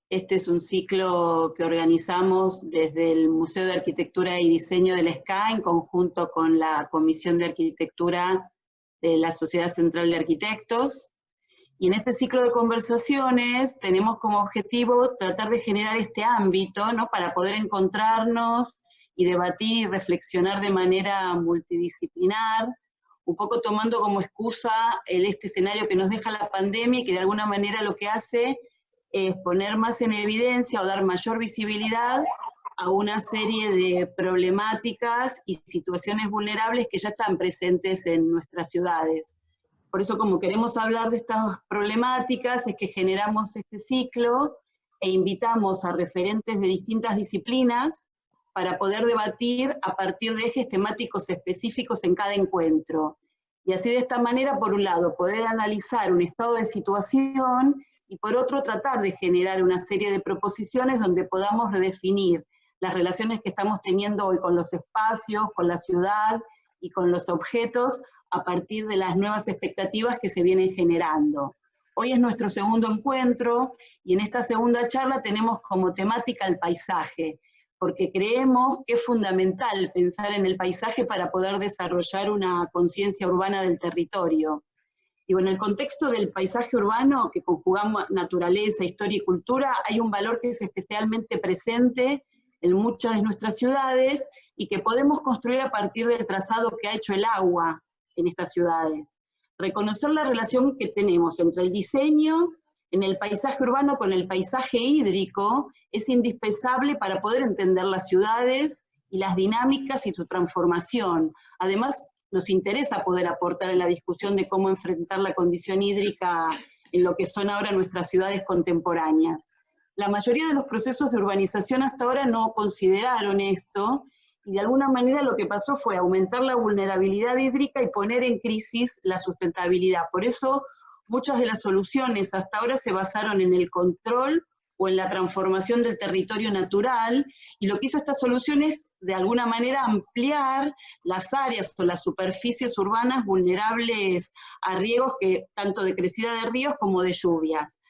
Este es un ciclo que organizamos desde el Museo de Arquitectura y Diseño del SCA en conjunto con la Comisión de Arquitectura de la Sociedad Central de Arquitectos. Y en este ciclo de conversaciones tenemos como objetivo tratar de generar este ámbito, ¿no?, para poder encontrarnos y debatir y reflexionar de manera multidisciplinar, un poco tomando como excusa este escenario que nos deja la pandemia y que de alguna manera lo que hace es poner más en evidencia o dar mayor visibilidad a una serie de problemáticas y situaciones vulnerables que ya están presentes en nuestras ciudades. Por eso, como queremos hablar de estas problemáticas, es que generamos este ciclo e invitamos a referentes de distintas disciplinas para poder debatir a partir de ejes temáticos específicos en cada encuentro. Y así de esta manera, por un lado, poder analizar un estado de situación y por otro tratar de generar una serie de proposiciones donde podamos redefinir las relaciones que estamos teniendo hoy con los espacios, con la ciudad y con los objetos a partir de las nuevas expectativas que se vienen generando. Hoy es nuestro segundo encuentro y en esta segunda charla tenemos como temática el paisaje, porque creemos que es fundamental pensar en el paisaje para poder desarrollar una conciencia urbana del territorio. Digo, en el contexto del paisaje urbano, que conjugamos naturaleza, historia y cultura, hay un valor que es especialmente presente en muchas de nuestras ciudades y que podemos construir a partir del trazado que ha hecho el agua en estas ciudades. Reconocer la relación que tenemos entre el diseño en el paisaje urbano con el paisaje hídrico es indispensable para poder entender las ciudades y las dinámicas y su transformación. Además, nos interesa poder aportar en la discusión de cómo enfrentar la condición hídrica en lo que son ahora nuestras ciudades contemporáneas. La mayoría de los procesos de urbanización hasta ahora no consideraron esto, y de alguna manera lo que pasó fue aumentar la vulnerabilidad hídrica y poner en crisis la sustentabilidad. Por eso, muchas de las soluciones hasta ahora se basaron en el control o en la transformación del territorio natural, y lo que hizo esta solución es, de alguna manera, ampliar las áreas o las superficies urbanas vulnerables a riesgos tanto de crecida de ríos como de lluvias.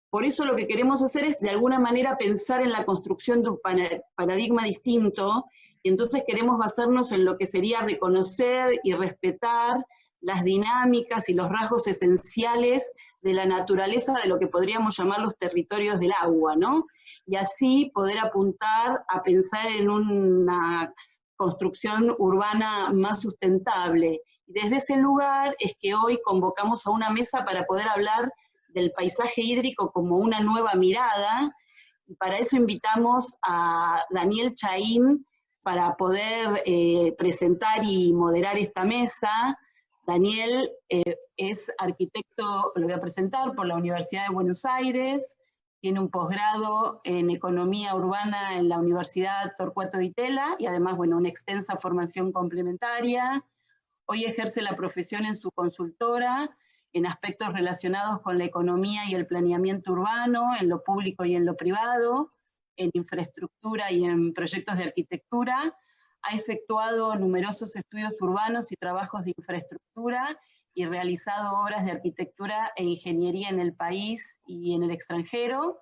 Por eso lo que queremos hacer es, de alguna manera, pensar en la construcción de un paradigma distinto, y entonces queremos basarnos en lo que sería reconocer y respetar las dinámicas y los rasgos esenciales de la naturaleza de lo que podríamos llamar los territorios del agua, ¿no? Y así poder apuntar a pensar en una construcción urbana más sustentable. Y desde ese lugar es que hoy convocamos a una mesa para poder hablar del paisaje hídrico como una nueva mirada, y para eso invitamos a Daniel Chaín para poder presentar y moderar esta mesa. Daniel es arquitecto, lo voy a presentar, por la Universidad de Buenos Aires, tiene un posgrado en Economía Urbana en la Universidad Torcuato Di Tella, y además, bueno, una extensa formación complementaria. Hoy ejerce la profesión en su consultora, en aspectos relacionados con la economía y el planeamiento urbano, en lo público y en lo privado, en infraestructura y en proyectos de arquitectura. Ha efectuado numerosos estudios urbanos y trabajos de infraestructura y realizado obras de arquitectura e ingeniería en el país y en el extranjero.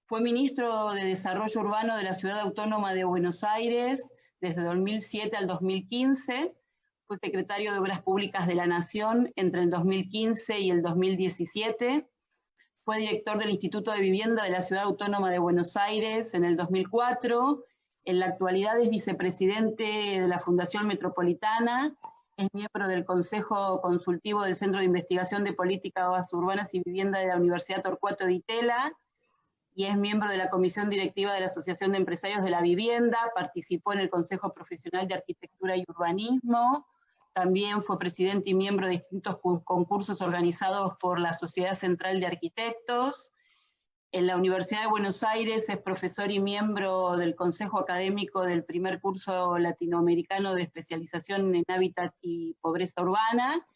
Fue ministro de Desarrollo Urbano de la Ciudad Autónoma de Buenos Aires desde 2007 al 2015. Fue secretario de Obras Públicas de la Nación entre el 2015 y el 2017. Fue director del Instituto de Vivienda de la Ciudad Autónoma de Buenos Aires en el 2004. En la actualidad es vicepresidente de la Fundación Metropolitana, es miembro del Consejo Consultivo del Centro de Investigación de Políticas Urbanas y Vivienda de la Universidad Torcuato Di Tella, y es miembro de la Comisión Directiva de la Asociación de Empresarios de la Vivienda, participó en el Consejo Profesional de Arquitectura y Urbanismo, también fue presidente y miembro de distintos concursos organizados por la Sociedad Central de Arquitectos. En la Universidad de Buenos Aires es profesor y miembro del Consejo Académico del primer curso latinoamericano de especialización en hábitat y pobreza urbana,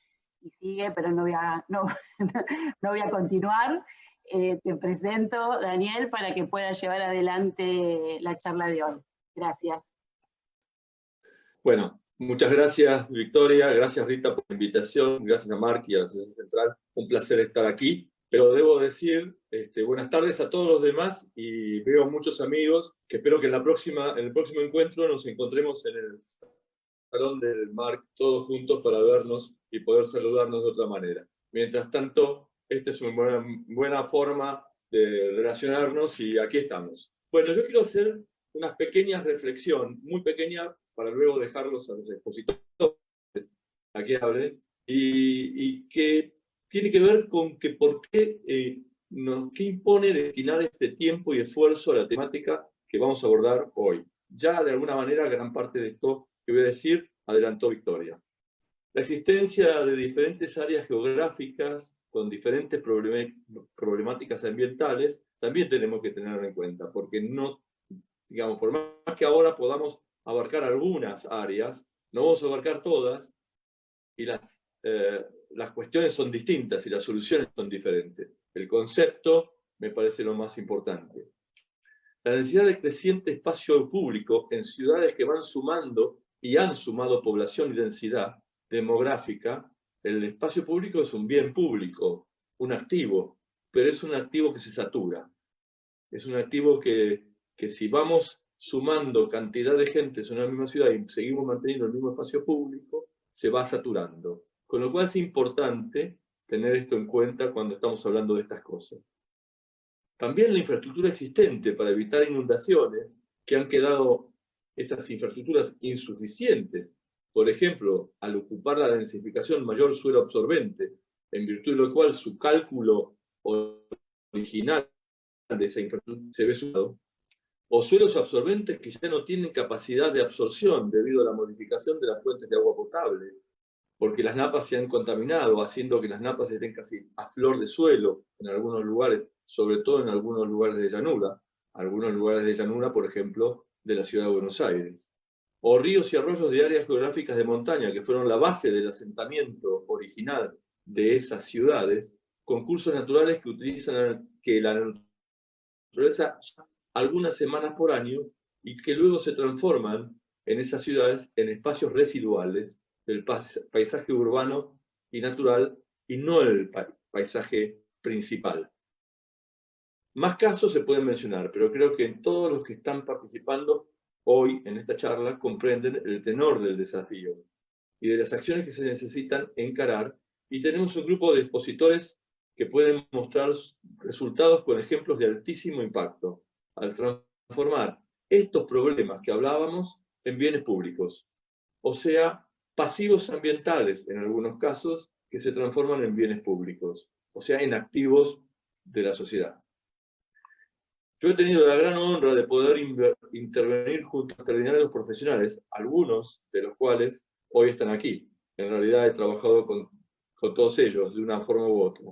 y sigue, pero no voy a continuar. Te presento, Daniel, para que pueda llevar adelante la charla de hoy. Gracias. Bueno, muchas gracias, Victoria, gracias, Rita, por la invitación, gracias a Marc y a la Asociación Central. Un placer estar aquí. Pero debo decir, buenas tardes a todos los demás, y veo muchos amigos que espero que en el próximo encuentro nos encontremos en el Salón del Mar todos juntos para vernos y poder saludarnos de otra manera. Mientras tanto, esta es una buena forma de relacionarnos y aquí estamos. Bueno, yo quiero hacer una pequeña reflexión, muy pequeña, para luego dejarlos a los expositores a que hablen, y que tiene que ver con que por qué, qué impone destinar este tiempo y esfuerzo a la temática que vamos a abordar hoy. Ya de alguna manera gran parte de esto que voy a decir adelantó Victoria. La existencia de diferentes áreas geográficas con diferentes problemáticas ambientales también tenemos que tenerlo en cuenta, porque no, digamos, por más que ahora podamos abarcar algunas áreas, no vamos a abarcar todas, y las cuestiones son distintas y las soluciones son diferentes. El concepto me parece lo más importante. La necesidad de creciente espacio público en ciudades que van sumando y han sumado población y densidad demográfica. El espacio público es un bien público, un activo, pero es un activo que se satura. Es un activo que si vamos sumando cantidad de gente en una misma ciudad y seguimos manteniendo el mismo espacio público, se va saturando. Con lo cual es importante tener esto en cuenta cuando estamos hablando de estas cosas. También la infraestructura existente para evitar inundaciones, que han quedado esas infraestructuras insuficientes. Por ejemplo, al ocupar la densificación mayor suelo absorbente, en virtud de lo cual su cálculo original de esa infraestructura se ve sumado, o suelos absorbentes que ya no tienen capacidad de absorción debido a la modificación de las fuentes de agua potable, porque las napas se han contaminado, haciendo que las napas estén casi a flor de suelo en algunos lugares, sobre todo en algunos lugares de llanura, por ejemplo, de la ciudad de Buenos Aires. O ríos y arroyos de áreas geográficas de montaña, que fueron la base del asentamiento original de esas ciudades, con cursos naturales que utilizan la naturaleza algunas semanas por año y que luego se transforman en esas ciudades en espacios residuales del paisaje urbano y natural, y no el paisaje principal. Más casos se pueden mencionar, pero creo que todos los que están participando hoy en esta charla comprenden el tenor del desafío y de las acciones que se necesitan encarar, y tenemos un grupo de expositores que pueden mostrar resultados con ejemplos de altísimo impacto al transformar estos problemas que hablábamos en bienes públicos, o sea, pasivos ambientales en algunos casos que se transforman en bienes públicos, o sea, en activos de la sociedad. Yo he tenido la gran honra de poder intervenir junto a extraordinarios profesionales, algunos de los cuales hoy están aquí. En realidad he trabajado con todos ellos de una forma u otra,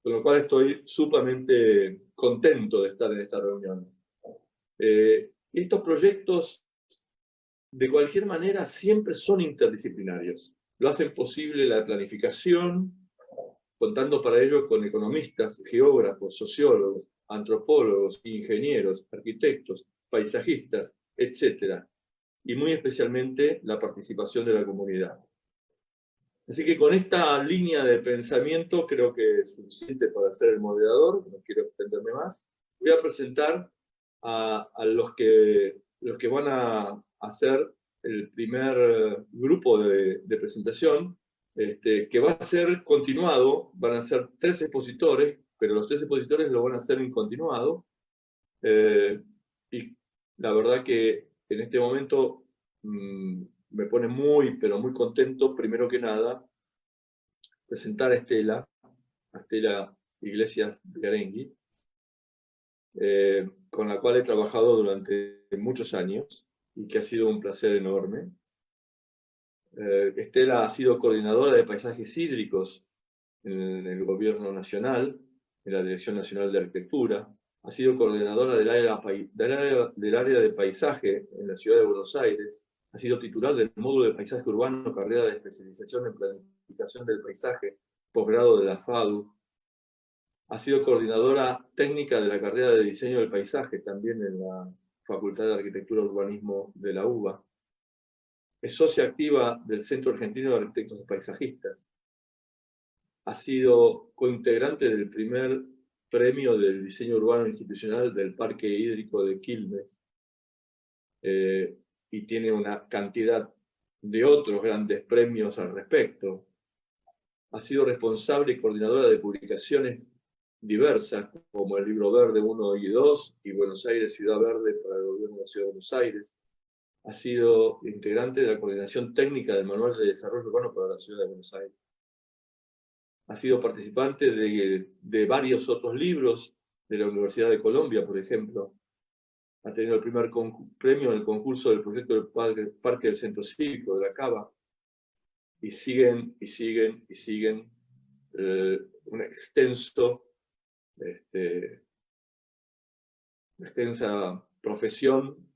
con lo cual estoy sumamente contento de estar en esta reunión. Estos proyectos, de cualquier manera, siempre son interdisciplinarios. Lo hacen posible la planificación, contando para ello con economistas, geógrafos, sociólogos, antropólogos, ingenieros, arquitectos, paisajistas, etc. Y muy especialmente la participación de la comunidad. Así que con esta línea de pensamiento creo que es suficiente para ser el moderador, no quiero extenderme más. Voy a presentar a los que van a hacer el primer grupo de presentación, que va a ser continuado. Van a ser 3 expositores, pero los 3 expositores lo van a hacer en continuado. Y la verdad que en este momento me pone muy, pero muy contento, primero que nada, presentar a Estela Iglesias Biarengui, con la cual he trabajado durante muchos años y que ha sido un placer enorme. Estela ha sido coordinadora de paisajes hídricos en el Gobierno Nacional, en la Dirección Nacional de Arquitectura. Ha sido coordinadora del área de paisaje en la Ciudad de Buenos Aires. Ha sido titular del módulo de paisaje urbano, carrera de especialización en planificación del paisaje, posgrado de la FADU. Ha sido coordinadora técnica de la carrera de diseño del paisaje, también en la Facultad de Arquitectura y Urbanismo de la UBA. Es socia activa del Centro Argentino de Arquitectos y Paisajistas. ha sido cointegrante del primer premio del diseño urbano institucional del Parque Hídrico de Quilmes, y tiene una cantidad de otros grandes premios al respecto. Ha sido responsable y coordinadora de publicaciones diversas, como el Libro Verde 1 y 2, y Buenos Aires Ciudad Verde para el Gobierno de la Ciudad de Buenos Aires. Ha sido integrante de la coordinación técnica del Manual de Desarrollo Urbano para la Ciudad de Buenos Aires. Ha sido participante de varios otros libros de la Universidad de Colombia, por ejemplo. Ha tenido el primer premio en el concurso del proyecto del Parque del Centro Cívico de la Cava. Y siguen, y siguen, y siguen una extensa profesión,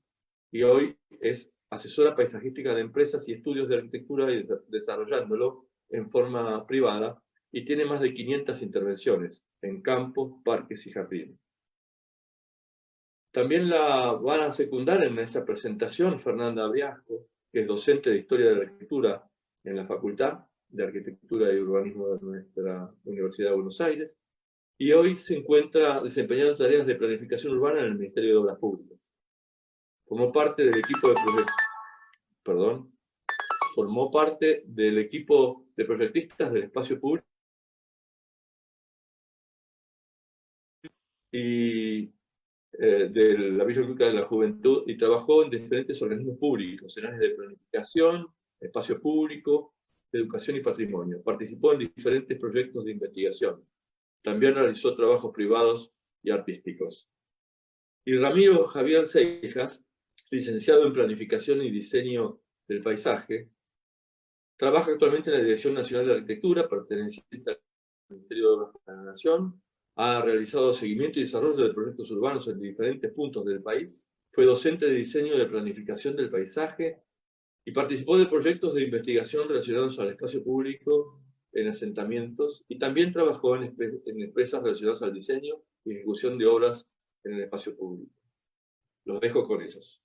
y hoy es asesora paisajística de empresas y estudios de arquitectura, y desarrollándolo en forma privada, y tiene más de 500 intervenciones en campos, parques y jardines. También la van a secundar en esta presentación Fernanda Briasco, que es docente de Historia de la Arquitectura en la Facultad de Arquitectura y Urbanismo de nuestra Universidad de Buenos Aires, y hoy se encuentra desempeñando tareas de planificación urbana en el Ministerio de Obras Públicas. Formó parte del equipo de proyectistas del espacio público y de la Villa Olímpica de la Juventud, y trabajó en diferentes organismos públicos, en áreas de planificación, espacio público, educación y patrimonio. Participó en diferentes proyectos de investigación. También realizó trabajos privados y artísticos. Y Ramiro Javier Seijas, licenciado en Planificación y Diseño del Paisaje, trabaja actualmente en la Dirección Nacional de Arquitectura, perteneciente al Ministerio de Obras de la Nación. Ha realizado seguimiento y desarrollo de proyectos urbanos en diferentes puntos del país. Fue docente de diseño de planificación del paisaje y participó de proyectos de investigación relacionados al espacio público en asentamientos, y también trabajó en empresas relacionadas al diseño y ejecución de obras en el espacio público. Los dejo con ellos.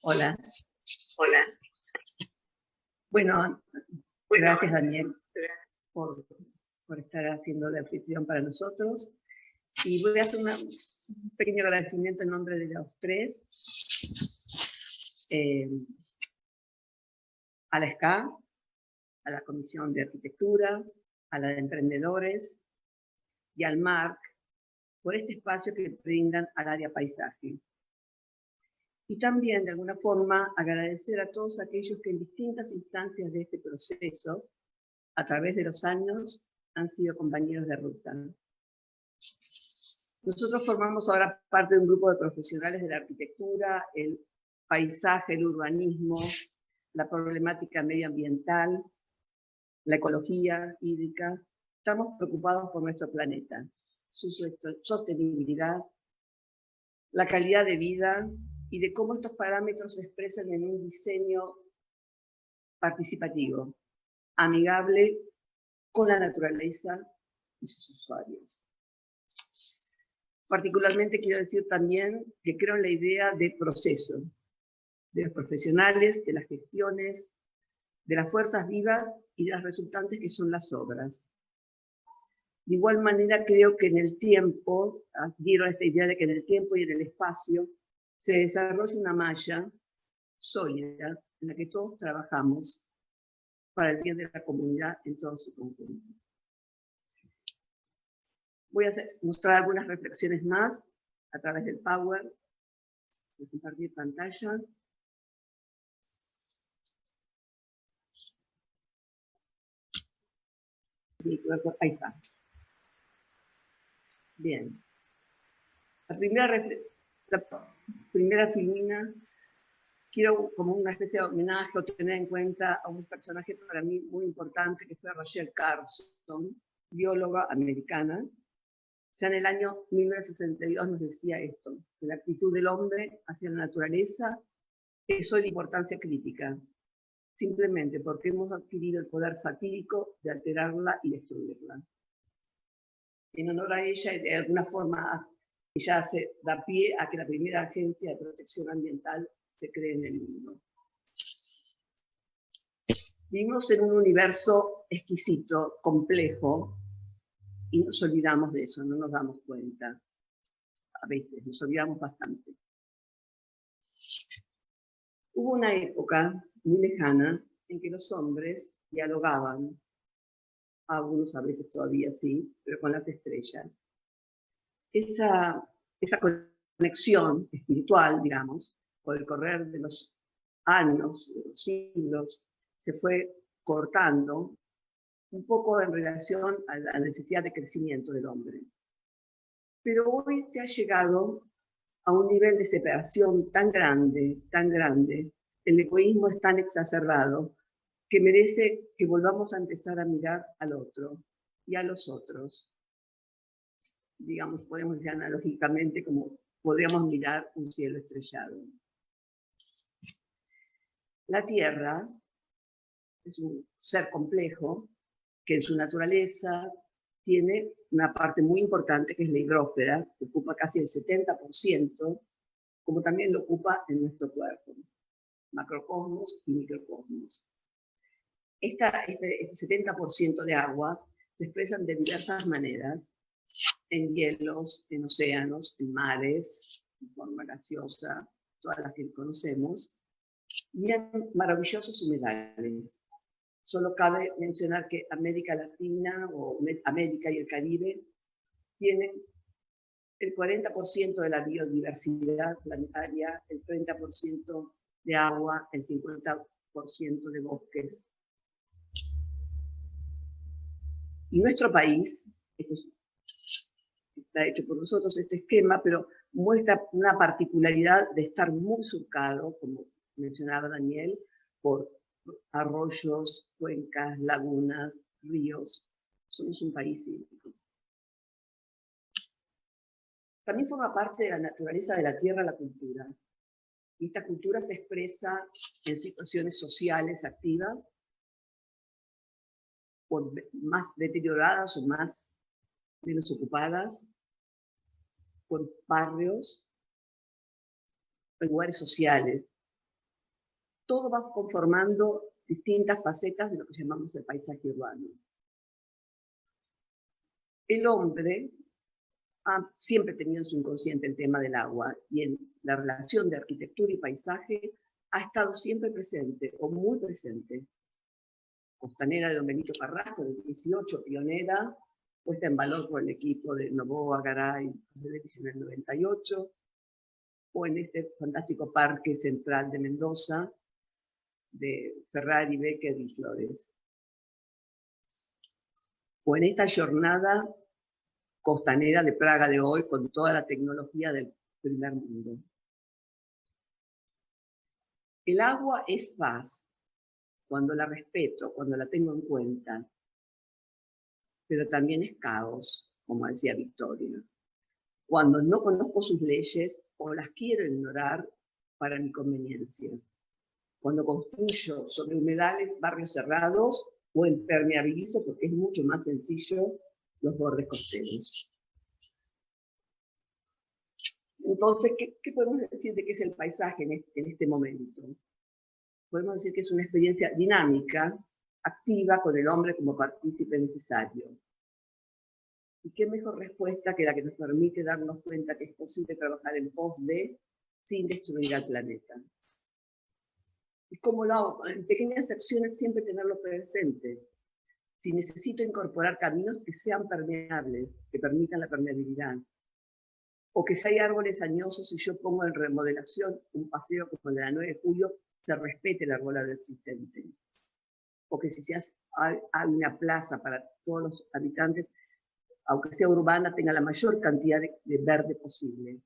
Hola. Hola. Bueno, gracias Daniel por estar haciendo la anfitrión para nosotros. Y voy a hacer un pequeño agradecimiento en nombre de los tres. A la SCA, a la Comisión de Arquitectura, a la de Emprendedores y al MARC por este espacio que brindan al área paisaje. Y también, de alguna forma, agradecer a todos aquellos que en distintas instancias de este proceso, a través de los años, han sido compañeros de ruta. Nosotros formamos ahora parte de un grupo de profesionales de la arquitectura, el paisaje, el urbanismo, la problemática medioambiental, la ecología hídrica. Estamos preocupados por nuestro planeta, su sostenibilidad, la calidad de vida y de cómo estos parámetros se expresan en un diseño participativo, amigable con la naturaleza y sus usuarios. Particularmente quiero decir también que creo en la idea de proceso, de los profesionales, de las gestiones, de las fuerzas vivas y de las resultantes que son las obras. De igual manera creo que en el tiempo, adhiero a esta idea de que en el tiempo y en el espacio se desarrolla una malla sólida en la que todos trabajamos para el bien de la comunidad en todo su conjunto. Voy a mostrar algunas reflexiones más a través del Power. Voy a compartir pantalla. Ahí está. Bien. La primera filmina, quiero como una especie de homenaje o tener en cuenta a un personaje para mí muy importante, que fue Rachel Carson, bióloga americana. Ya en el año 1962 nos decía esto, que la actitud del hombre hacia la naturaleza es hoy de importancia crítica, simplemente porque hemos adquirido el poder fatídico de alterarla y destruirla. En honor a ella, de alguna forma, ella da pie a que la primera agencia de protección ambiental se cree en el mundo. Vivimos en un universo exquisito, complejo, y nos olvidamos de eso, no nos damos cuenta. A veces nos olvidamos bastante. Hubo una época muy lejana en que los hombres dialogaban, algunos a veces todavía sí, pero con las estrellas. Esa conexión espiritual, digamos, por el correr de los años, de los siglos, se fue cortando un poco en relación a la necesidad de crecimiento del hombre. Pero hoy se ha llegado a un nivel de separación tan grande, el egoísmo es tan exacerbado, que merece que volvamos a empezar a mirar al otro y a los otros. Digamos, podemos decir analógicamente como podríamos mirar un cielo estrellado. La Tierra es un ser complejo que en su naturaleza tiene una parte muy importante que es la hidrósfera, que ocupa casi el 70%, como también lo ocupa en nuestro cuerpo, macrocosmos y microcosmos. Este 70% de aguas se expresan de diversas maneras, en hielos, en océanos, en mares, en forma gaseosa, todas las que conocemos, y en maravillosos humedales. Solo cabe mencionar que América Latina o América y el Caribe tienen el 40% de la biodiversidad planetaria, el 30% de agua, el 50% de bosques. Y nuestro país, está hecho por nosotros este esquema, pero muestra una particularidad de estar muy surcado, como mencionaba Daniel, por arroyos, cuencas, lagunas, ríos. Somos un país hídrico. También forma parte de la naturaleza de la tierra la cultura. Y esta cultura se expresa en situaciones sociales activas, o más deterioradas o más menos ocupadas, por barrios, en lugares sociales. Todo va conformando distintas facetas de lo que llamamos el paisaje urbano. El hombre ha siempre tenido en su inconsciente el tema del agua, y en la relación de arquitectura y paisaje ha estado siempre presente, o muy presente. Costanera de Don Benito Carrasco, del 18, pionera, puesta en valor por el equipo de Novoa, Garay, en el 98, o en este fantástico parque central de Mendoza, de Ferrari, Becker y Flores. O en esta jornada costanera de Praga de hoy, con toda la tecnología del primer mundo. El agua es paz, cuando la respeto, cuando la tengo en cuenta, pero también es caos, como decía Victoria, cuando no conozco sus leyes o las quiero ignorar para mi conveniencia, cuando construyo sobre humedales barrios cerrados o impermeabilizo porque es mucho más sencillo los bordes costeros. Entonces, ¿qué podemos decir de qué es el paisaje en este momento? Podemos decir que es una experiencia dinámica, activa, con el hombre como partícipe necesario. ¿Y qué mejor respuesta que la que nos permite darnos cuenta que es posible trabajar en pos de, sin destruir al planeta? Y cómo lo hago, en pequeñas acciones siempre tenerlo presente. Si necesito incorporar caminos que sean permeables, que permitan la permeabilidad, o que si hay árboles añosos y yo pongo en remodelación un paseo como el de la 9 de julio, se respete el arbolado existente. O que si hay una plaza para todos los habitantes, aunque sea urbana, tenga la mayor cantidad de verde posible.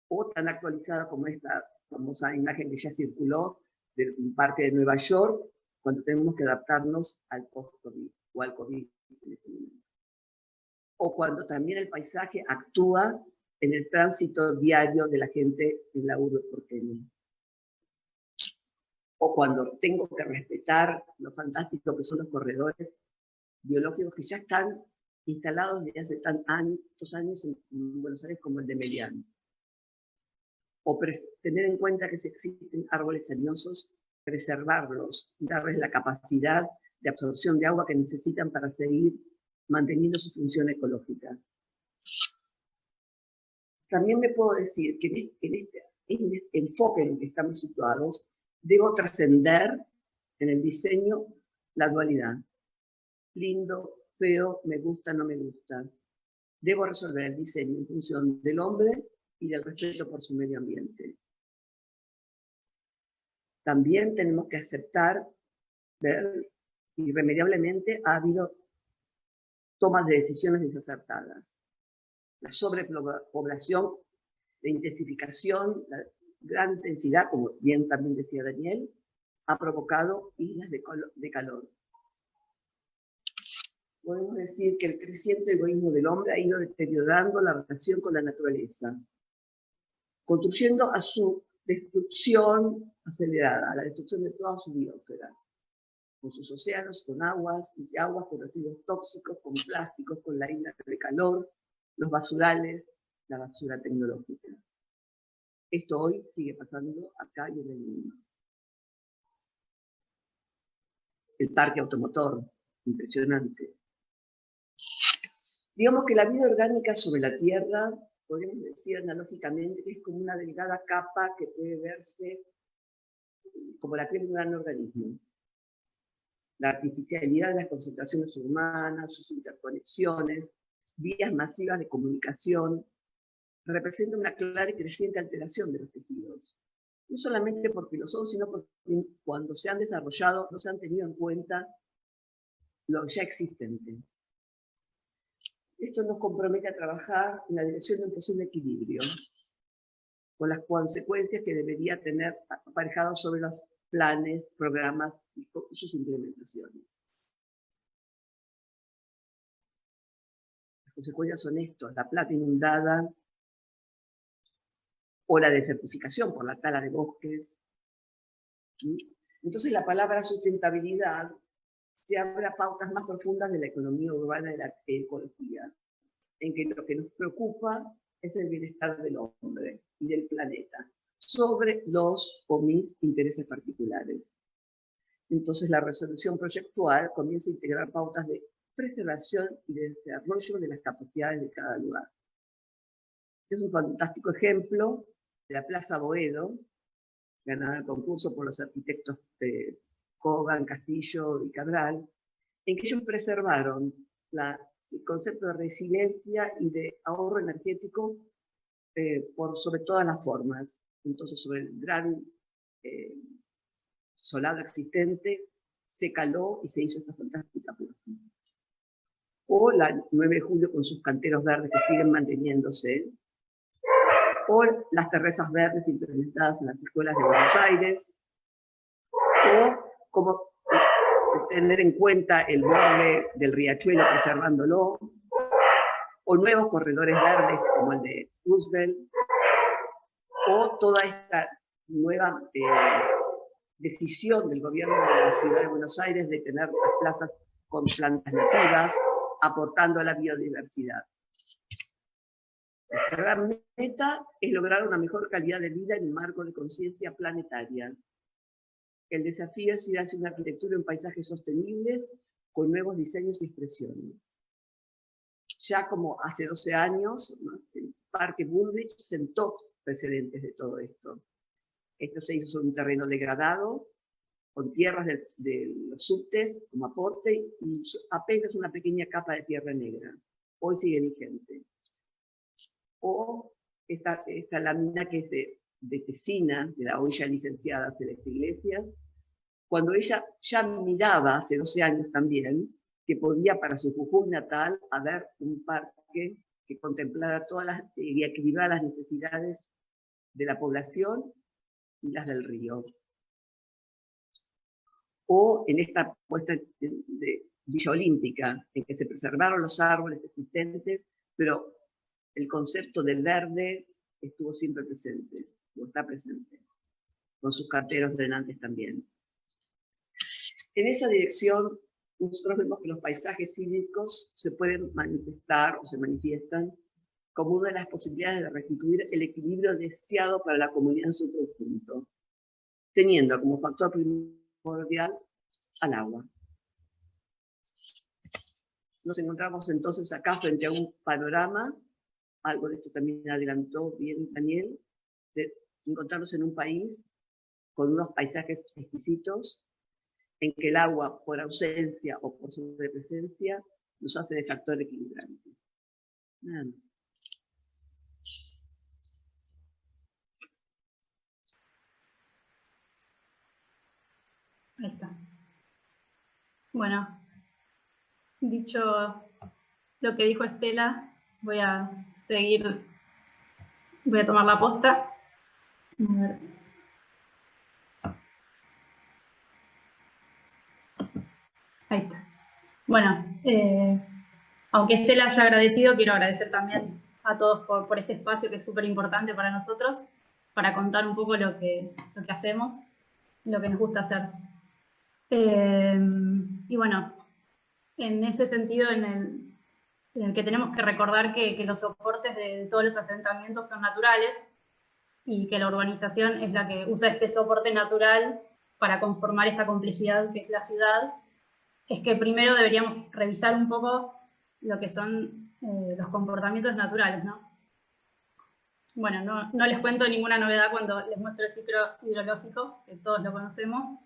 O tan actualizada como esta famosa imagen que ya circuló del parque de Nueva York, cuando tenemos que adaptarnos al post-COVID o al COVID en este momento. O cuando también el paisaje actúa en el tránsito diario de la gente en la urbe porteña. O cuando tengo que respetar lo fantástico que son los corredores biológicos que ya están instalados desde hace tantos años en Buenos Aires como el de Melián. O tener en cuenta que si existen árboles añosos preservarlos, darles la capacidad de absorción de agua que necesitan para seguir manteniendo su función ecológica. También me puedo decir que en este enfoque en el que estamos situados, debo trascender en el diseño la dualidad. Lindo, feo, me gusta, no me gusta. Debo resolver el diseño en función del hombre y del respeto por su medio ambiente. También tenemos que aceptar, ver, irremediablemente ha habido tomas de decisiones desacertadas. La sobrepoblación, la intensificación, la gran intensidad, como bien también decía Daniel, ha provocado islas de calor. Podemos decir que el creciente egoísmo del hombre ha ido deteriorando la relación con la naturaleza, contribuyendo a su destrucción acelerada, a la destrucción de toda su biosfera, con sus océanos, con aguas y aguas, con residuos tóxicos, con plásticos, con la isla de calor, los basurales, la basura tecnológica. Esto hoy sigue pasando acá y en el mundo. El parque automotor, impresionante. Digamos que la vida orgánica sobre la Tierra, podemos decir analógicamente, que es como una delgada capa que puede verse como la piel de un gran organismo. La artificialidad de las concentraciones humanas, sus interconexiones, vías masivas de comunicación, representa una clara y creciente alteración de los tejidos. No solamente porque lo son, sino porque cuando se han desarrollado no se han tenido en cuenta lo ya existente. Esto nos compromete a trabajar en la dirección de un posible equilibrio, con las consecuencias que debería tener aparejados sobre los planes, programas y sus implementaciones. Las consecuencias son estos: la plata inundada, o la desertificación por la tala de bosques. Entonces la palabra sustentabilidad se abre a pautas más profundas de la economía urbana y de la ecología, en que lo que nos preocupa es el bienestar del hombre y del planeta, sobre los o mis intereses particulares. Entonces la resolución proyectual comienza a integrar pautas de preservación y de desarrollo de las capacidades de cada lugar. Este es un fantástico ejemplo de la Plaza Boedo, ganada el concurso por los arquitectos de Kogan, Castillo y Cabral, en que ellos preservaron el concepto de resiliencia y de ahorro energético por sobre todas las formas. Entonces, sobre el gran solado existente, se caló y se hizo esta fantástica plaza. O la 9 de julio con sus canteros verdes que siguen manteniéndose, o las terrazas verdes implementadas en las escuelas de Buenos Aires, o como tener en cuenta el borde del riachuelo preservándolo, o nuevos corredores verdes como el de Roosevelt, o toda esta nueva decisión del gobierno de la ciudad de Buenos Aires de tener las plazas con plantas nativas, aportando a la biodiversidad. La gran meta es lograr una mejor calidad de vida en un marco de conciencia planetaria. El desafío es ir hacia una arquitectura en paisajes sostenibles con nuevos diseños y expresiones. Ya como hace 12 años, ¿no?, el Parque Bullrich sentó precedentes de todo esto. Esto se hizo sobre un terreno degradado, con tierras de los subtes como aporte y apenas una pequeña capa de tierra negra. Hoy sigue vigente. O esta lámina que es de Tesina, de la hoy ya licenciada Celeste Iglesias, cuando ella ya miraba hace 12 años también que podía para su Jujuy natal haber un parque que contemplara y equilibrara las necesidades de la población y las del río. O en esta puesta de Villa Olímpica, en que se preservaron los árboles existentes, pero el concepto del verde estuvo siempre presente, o está presente, con sus canteros drenantes también. En esa dirección, nosotros vemos que los paisajes cívicos se pueden manifestar o se manifiestan como una de las posibilidades de restituir el equilibrio deseado para la comunidad en su conjunto. teniendo como factor primordial al agua. Nos encontramos entonces acá frente a un panorama, algo de esto también adelantó bien Daniel, de encontrarnos en un país con unos paisajes exquisitos, en que el agua, por ausencia o por su presencia, nos hace de factor equilibrante. Nada más. Ahí está. Bueno, dicho lo que dijo Estela, voy a tomar la posta. A ver. Ahí está. Bueno, aunque Estela haya agradecido, quiero agradecer también a todos por este espacio que es súper importante para nosotros, para contar un poco lo que hacemos, lo que nos gusta hacer. Y bueno, en ese sentido, en el que tenemos que recordar que los soportes de todos los asentamientos son naturales y que la urbanización es la que usa este soporte natural para conformar esa complejidad que es la ciudad, es que primero deberíamos revisar un poco lo que son los comportamientos naturales, ¿no? Bueno, no les cuento ninguna novedad cuando les muestro el ciclo hidrológico, que todos lo conocemos,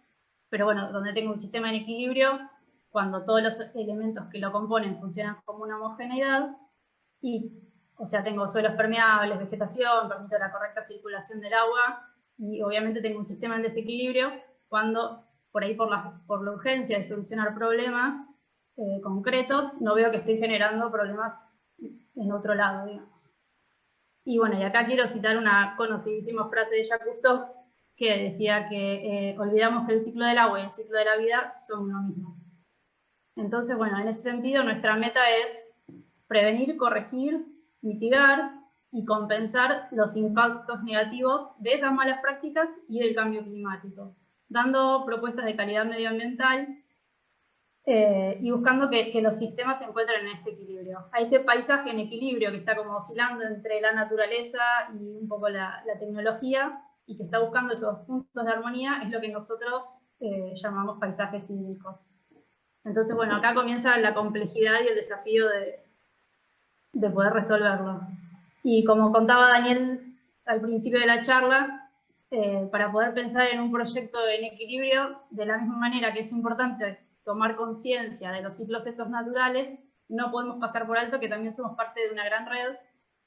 pero bueno, donde tengo un sistema en equilibrio, cuando todos los elementos que lo componen funcionan como una homogeneidad, o sea, tengo suelos permeables, vegetación, permito la correcta circulación del agua, y obviamente tengo un sistema en desequilibrio cuando, por ahí por la urgencia de solucionar problemas concretos, no veo que estoy generando problemas en otro lado, digamos. Y bueno, y acá quiero citar una conocidísima frase de Jacques Cousteau, que decía que olvidamos que el ciclo del agua y el ciclo de la vida son uno mismo. Entonces, bueno, en ese sentido nuestra meta es prevenir, corregir, mitigar y compensar los impactos negativos de esas malas prácticas y del cambio climático, dando propuestas de calidad medioambiental y buscando que los sistemas se encuentren en este equilibrio. A ese paisaje en equilibrio que está como oscilando entre la naturaleza y un poco la tecnología y que está buscando esos puntos de armonía es lo que nosotros llamamos paisajes hídricos. Entonces, bueno, acá comienza la complejidad y el desafío de poder resolverlo. Y como contaba Daniel al principio de la charla, para poder pensar en un proyecto en equilibrio, de la misma manera que es importante tomar conciencia de los ciclos estos naturales, no podemos pasar por alto que también somos parte de una gran red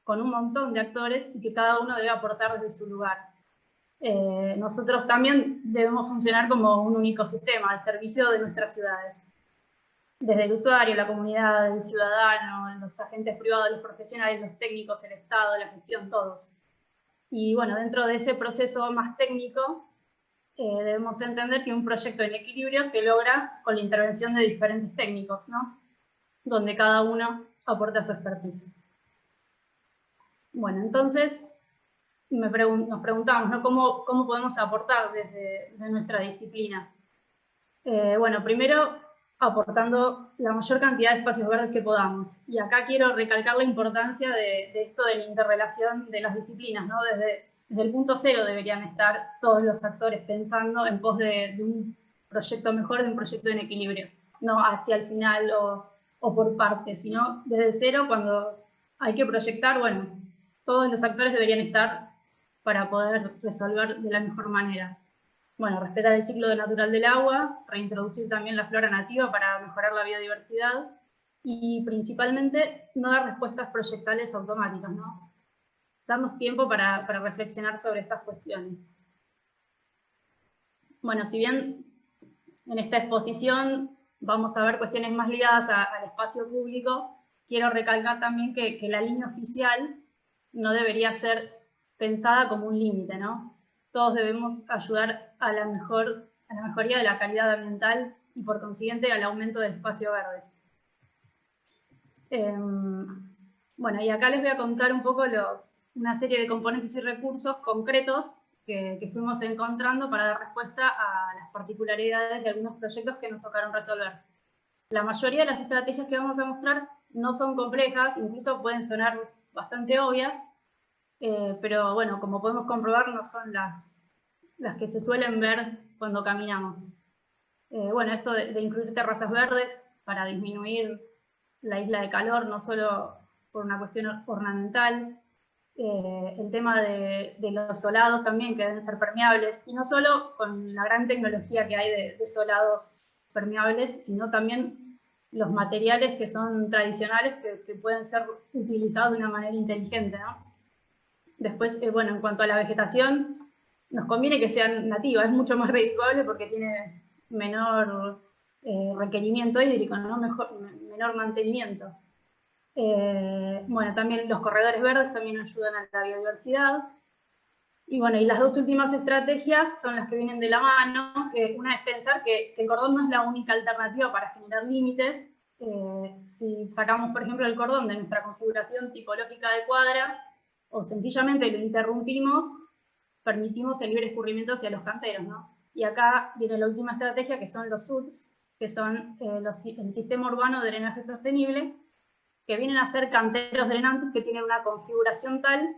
con un montón de actores y que cada uno debe aportar desde su lugar. Nosotros también debemos funcionar como un único sistema al servicio de nuestras ciudades. Desde el usuario, la comunidad, el ciudadano, los agentes privados, los profesionales, los técnicos, el Estado, la gestión, todos. Y bueno, dentro de ese proceso más técnico, debemos entender que un proyecto en equilibrio se logra con la intervención de diferentes técnicos, ¿no? Donde cada uno aporta su expertise. Bueno, entonces nos preguntamos, ¿no? ¿Cómo podemos aportar desde nuestra disciplina? Bueno, primero aportando la mayor cantidad de espacios verdes que podamos. Y acá quiero recalcar la importancia de esto de la interrelación de las disciplinas, ¿no? Desde el punto cero deberían estar todos los actores pensando en pos de un proyecto mejor, de un proyecto en equilibrio, no hacia el final o por partes, sino desde cero cuando hay que proyectar, bueno, todos los actores deberían estar para poder resolver de la mejor manera. Bueno, respetar el ciclo natural del agua, reintroducir también la flora nativa para mejorar la biodiversidad y principalmente no dar respuestas proyectales automáticas, ¿no? Darnos tiempo para reflexionar sobre estas cuestiones. Bueno, si bien en esta exposición vamos a ver cuestiones más ligadas al espacio público, quiero recalcar también que la línea oficial no debería ser pensada como un límite, ¿no? Todos debemos ayudar a la mejoría de la calidad ambiental y por consiguiente al aumento del espacio verde. Bueno, y acá les voy a contar un poco una serie de componentes y recursos concretos que fuimos encontrando para dar respuesta a las particularidades de algunos proyectos que nos tocaron resolver. La mayoría de las estrategias que vamos a mostrar no son complejas, incluso pueden sonar bastante obvias, pero bueno, como podemos comprobar, no son las las que se suelen ver cuando caminamos. Bueno, esto de incluir terrazas verdes para disminuir la isla de calor, no solo por una cuestión ornamental, el tema de los solados también, que deben ser permeables, y no solo con la gran tecnología que hay de solados permeables, sino también los materiales que son tradicionales que pueden ser utilizados de una manera inteligente, ¿no? Después, bueno, en cuanto a la vegetación, nos conviene que sean nativas, es mucho más redituable porque tiene menor requerimiento hídrico, ¿no? Menor mantenimiento. Bueno, también los corredores verdes también ayudan a la biodiversidad. Y bueno, y las dos últimas estrategias son las que vienen de la mano. Una es pensar que el cordón no es la única alternativa para generar límites. Si sacamos, por ejemplo, el cordón de nuestra configuración tipológica de cuadra, o sencillamente lo interrumpimos, permitimos el libre escurrimiento hacia los canteros, ¿no? Y acá viene la última estrategia, que son los SUDs, que son el Sistema Urbano de Drenaje Sostenible, que vienen a ser canteros drenantes que tienen una configuración tal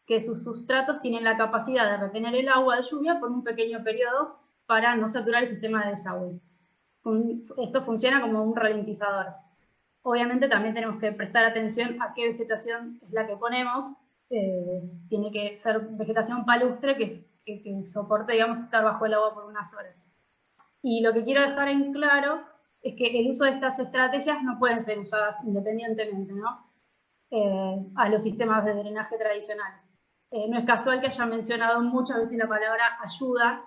que sus sustratos tienen la capacidad de retener el agua de lluvia por un pequeño periodo para no saturar el sistema de desagüe. Esto funciona como un ralentizador. Obviamente también tenemos que prestar atención a qué vegetación es la que ponemos. Tiene que ser vegetación palustre que soporte, digamos, estar bajo el agua por unas horas. Y lo que quiero dejar en claro es que el uso de estas estrategias no pueden ser usadas independientemente, ¿no? A los sistemas de drenaje tradicional. No es casual que haya mencionado muchas veces la palabra ayuda,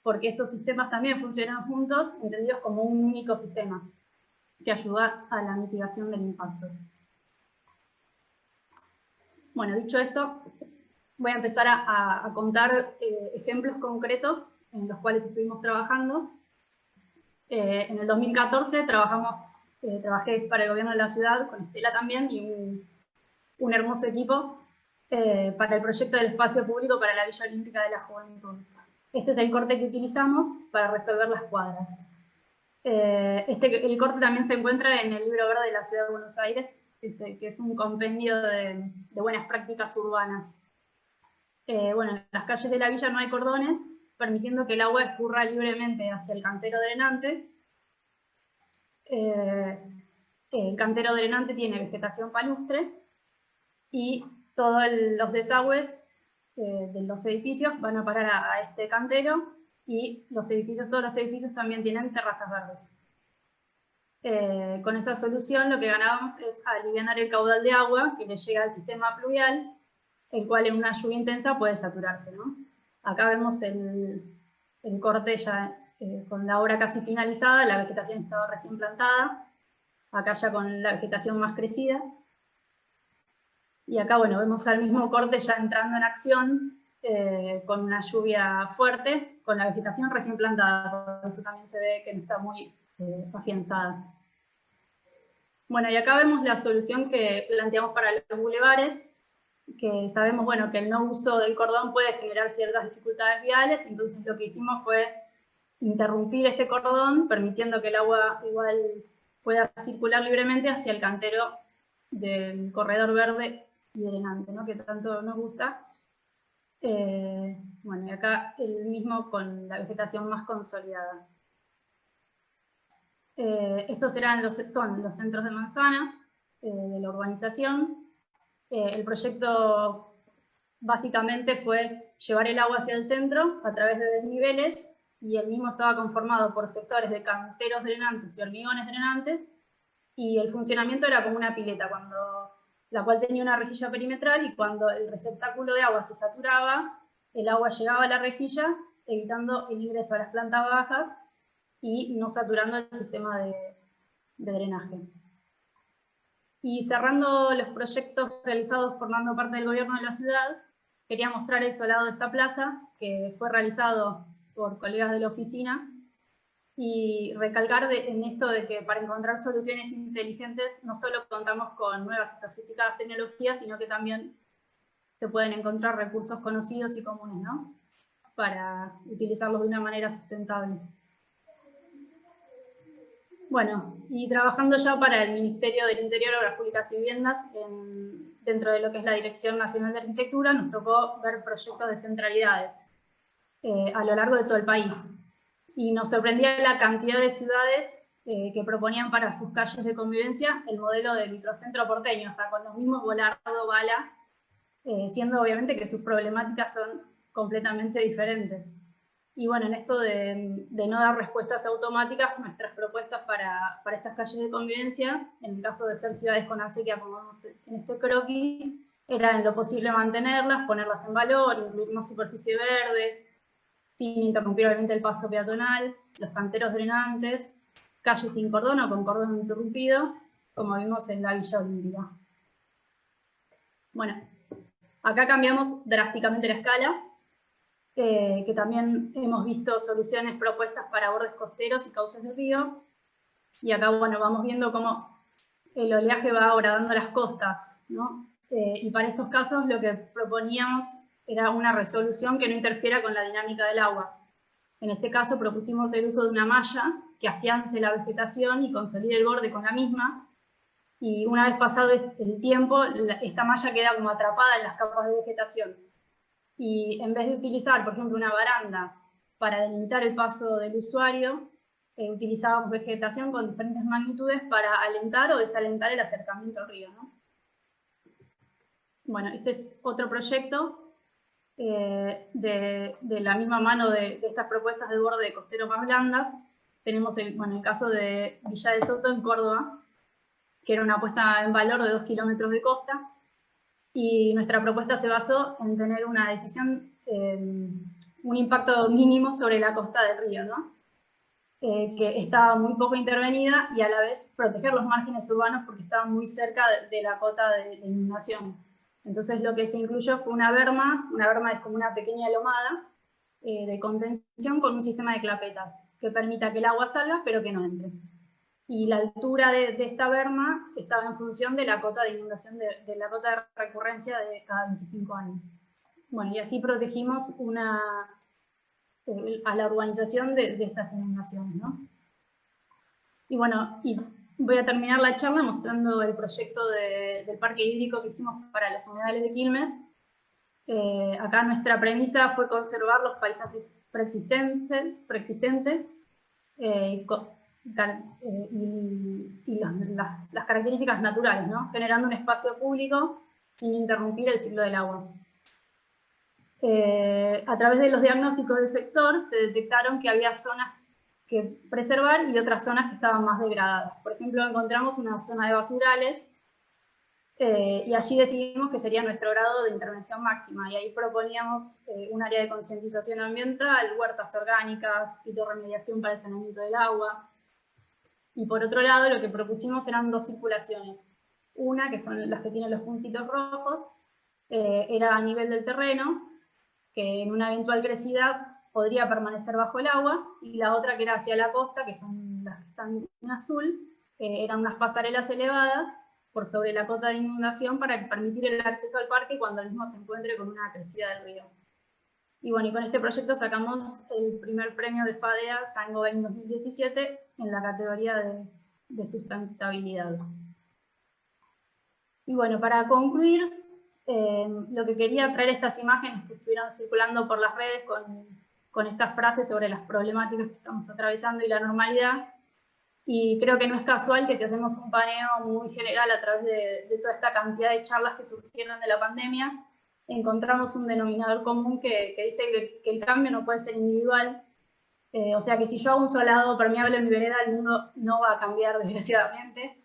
porque estos sistemas también funcionan juntos, entendidos como un único sistema, que ayuda a la mitigación del impacto. Bueno, dicho esto, voy a empezar a contar ejemplos concretos en los cuales estuvimos trabajando. En el 2014 trabajé para el gobierno de la ciudad, con Estela también, y un hermoso equipo para el proyecto del espacio público para la Villa Olímpica de la Juventud. Este es el corte que utilizamos para resolver las cuadras. El corte también se encuentra en el Libro Verde de la Ciudad de Buenos Aires, que es un compendio de buenas prácticas urbanas. Bueno, en las calles de la villa no hay cordones, permitiendo que el agua escurra libremente hacia el cantero drenante. El cantero drenante tiene vegetación palustre y todos los desagües de los edificios van a parar a este cantero, y todos los edificios también tienen terrazas verdes. Con esa solución lo que ganábamos es aliviar el caudal de agua que le llega al sistema pluvial, el cual en una lluvia intensa puede saturarse, ¿no? Acá vemos el corte ya con la obra casi finalizada, la vegetación estaba recién plantada, acá ya con la vegetación más crecida. Y acá, bueno, vemos al mismo corte ya entrando en acción, con una lluvia fuerte, con la vegetación recién plantada, por eso también se ve que no está muy afianzada. Bueno, y acá vemos la solución que planteamos para los bulevares, que sabemos, bueno, que el no uso del cordón puede generar ciertas dificultades viales, entonces lo que hicimos fue interrumpir este cordón, permitiendo que el agua igual pueda circular libremente hacia el cantero del corredor verde y drenante, ¿no? Que tanto nos gusta. Bueno, y acá el mismo con la vegetación más consolidada. Estos son los centros de manzana de la urbanización. El proyecto básicamente fue llevar el agua hacia el centro a través de desniveles, y el mismo estaba conformado por sectores de canteros drenantes y hormigones drenantes, y el funcionamiento era como una pileta, la cual tenía una rejilla perimetral, y cuando el receptáculo de agua se saturaba, el agua llegaba a la rejilla, evitando el ingreso a las plantas bajas y no saturando el sistema de drenaje. Y cerrando los proyectos realizados formando parte del gobierno de la ciudad, quería mostrar el solado de esta plaza, que fue realizado por colegas de la oficina, y recalcar en esto de que para encontrar soluciones inteligentes no solo contamos con nuevas y sofisticadas tecnologías, sino que también se pueden encontrar recursos conocidos y comunes, ¿no? Para utilizarlos de una manera sustentable. Bueno, y trabajando ya para el Ministerio del Interior, Obras Públicas y Viviendas, dentro de lo que es la Dirección Nacional de Arquitectura, nos tocó ver proyectos de centralidades. a lo largo de todo el país. Y nos sorprendía la cantidad de ciudades que proponían para sus calles de convivencia el modelo del microcentro porteño, hasta con los mismos Volardo, Bala, siendo obviamente que sus problemáticas son completamente diferentes. Y bueno, en esto de no dar respuestas automáticas, nuestras propuestas para estas calles de convivencia, en el caso de ser ciudades con acequia, como vemos en este croquis, era en lo posible mantenerlas, ponerlas en valor, incluir una superficie verde, sin interrumpir obviamente el paso peatonal, los canteros drenantes, calles sin cordón o con cordón interrumpido, como vimos en la Villa Olímpica. Bueno, acá cambiamos drásticamente la escala, que también hemos visto soluciones propuestas para bordes costeros y cauces de río, y acá, bueno, vamos viendo cómo el oleaje va horadando las costas, ¿no? Y para estos casos lo que proponíamos era una resolución que no interfiera con la dinámica del agua. En este caso propusimos el uso de una malla que afiance la vegetación y consolide el borde con la misma, y una vez pasado el tiempo, esta malla queda como atrapada en las capas de vegetación. Y en vez de utilizar, por ejemplo, una baranda para delimitar el paso del usuario, utilizábamos vegetación con diferentes magnitudes para alentar o desalentar el acercamiento al río, ¿no? Bueno, este es otro proyecto de la misma mano de estas propuestas de borde costero más blandas. Tenemos el caso de Villa de Soto en Córdoba, que era una puesta en valor de 2 kilómetros de costa, y nuestra propuesta se basó en tener una decisión, un impacto mínimo sobre la costa del río, ¿no? Que estaba muy poco intervenida, y a la vez proteger los márgenes urbanos porque estaban muy cerca de la cota de inundación. Entonces lo que se incluyó fue una berma es como una pequeña lomada de contención con un sistema de clapetas que permita que el agua salga pero que no entre. Y la altura de esta berma estaba en función de la cota de inundación, de la cota de recurrencia de cada 25 años. Bueno, y así protegimos a la urbanización de estas inundaciones, ¿no? Y bueno, voy a terminar la charla mostrando el proyecto del parque hídrico que hicimos para los humedales de Quilmes. Acá nuestra premisa fue conservar los paisajes preexistentes y las características naturales, ¿no? Generando un espacio público sin interrumpir el ciclo del agua. A través de los diagnósticos del sector se detectaron que había zonas que preservar y otras zonas que estaban más degradadas. Por ejemplo, encontramos una zona de basurales y allí decidimos que sería nuestro grado de intervención máxima, y ahí proponíamos un área de concientización ambiental, huertas orgánicas, fitorremediación para el saneamiento del agua. Y por otro lado, lo que propusimos eran 2 circulaciones. Una, que son las que tienen los puntitos rojos, era a nivel del terreno, que en una eventual crecida podría permanecer bajo el agua, y la otra, que era hacia la costa, que son las que están en azul, eran unas pasarelas elevadas por sobre la cota de inundación para permitir el acceso al parque cuando el mismo se encuentre con una crecida del río. Y bueno, y con este proyecto sacamos el primer premio de FADEA Saint-Gobain 2017 en la categoría de sustentabilidad. Y bueno, para concluir, lo que quería traer estas imágenes que estuvieron circulando por las redes con estas frases sobre las problemáticas que estamos atravesando y la normalidad. Y creo que no es casual que si hacemos un paneo muy general a través de toda esta cantidad de charlas que surgieron de la pandemia, encontramos un denominador común que dice que el cambio no puede ser individual. O sea que si yo hago un solado permeable en mi vereda, el mundo no va a cambiar, desgraciadamente.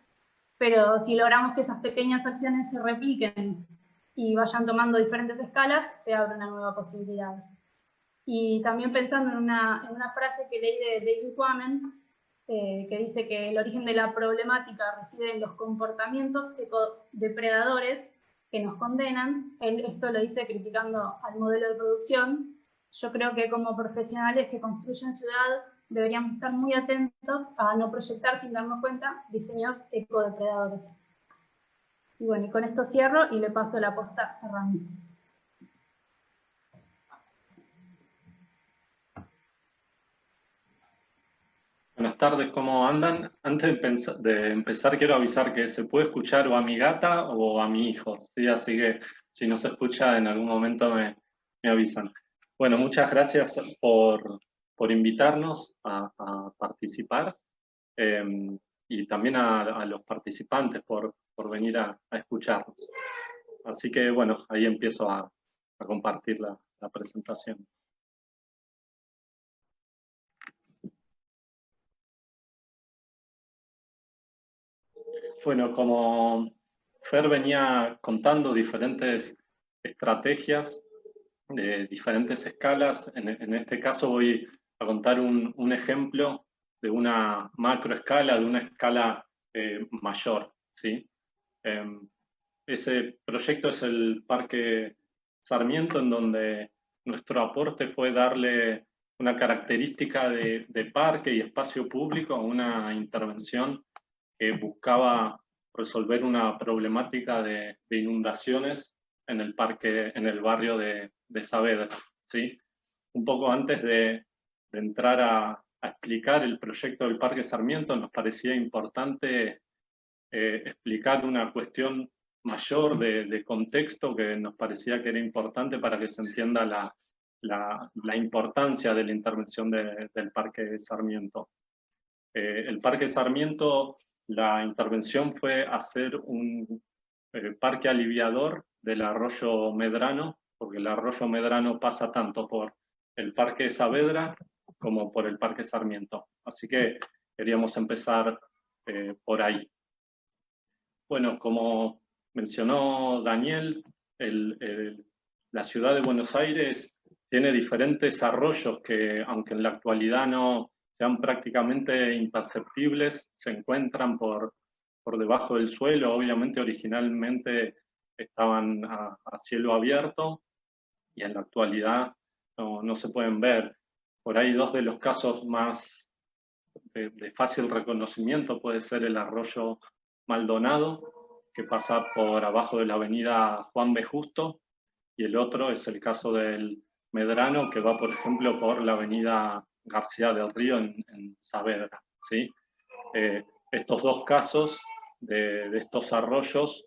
Pero si logramos que esas pequeñas acciones se repliquen y vayan tomando diferentes escalas, se abre una nueva posibilidad. Y también pensando en una frase que leí de David Quammen, que dice que el origen de la problemática reside en los comportamientos ecodepredadores que nos condenan. Él esto lo dice criticando al modelo de producción. Yo creo que como profesionales que construyen ciudad deberíamos estar muy atentos a no proyectar sin darnos cuenta diseños ecodepredadores. Y bueno, y con esto cierro y le paso la posta a Rami. Buenas tardes, ¿cómo andan? Antes de empezar quiero avisar que se puede escuchar o a mi gata o a mi hijo, ¿sí? Así que si no se escucha en algún momento me avisan. Bueno, muchas gracias por invitarnos a participar y también a los participantes por venir a escucharnos. Así que bueno, ahí empiezo a compartir la presentación. Bueno, como Fer venía contando diferentes estrategias de diferentes escalas, en este caso voy a contar un ejemplo de una macroescala, de una escala mayor, ¿sí? Ese proyecto es el Parque Sarmiento, en donde nuestro aporte fue darle una característica de parque y espacio público a una intervención que buscaba resolver una problemática de inundaciones en el parque, en el barrio de Saavedra, ¿sí? Un poco antes de entrar a explicar el proyecto del Parque Sarmiento, nos parecía importante explicar una cuestión mayor de contexto que nos parecía que era importante para que se entienda la importancia de la intervención del Parque Sarmiento. El Parque Sarmiento, la intervención fue hacer un parque aliviador del arroyo Medrano, porque el arroyo Medrano pasa tanto por el Parque Saavedra como por el Parque Sarmiento. Así que queríamos empezar por ahí. Bueno, como mencionó Daniel, la ciudad de Buenos Aires tiene diferentes arroyos que, aunque en la actualidad no sean prácticamente imperceptibles, se encuentran por debajo del suelo. Obviamente originalmente estaban a cielo abierto y en la actualidad no se pueden ver. Por ahí dos de los casos más de fácil reconocimiento puede ser el arroyo Maldonado, que pasa por abajo de la avenida Juan B. Justo, y el otro es el caso del Medrano, que va, por ejemplo, por la avenida García del Río en Saavedra, ¿sí? Estos dos casos de estos arroyos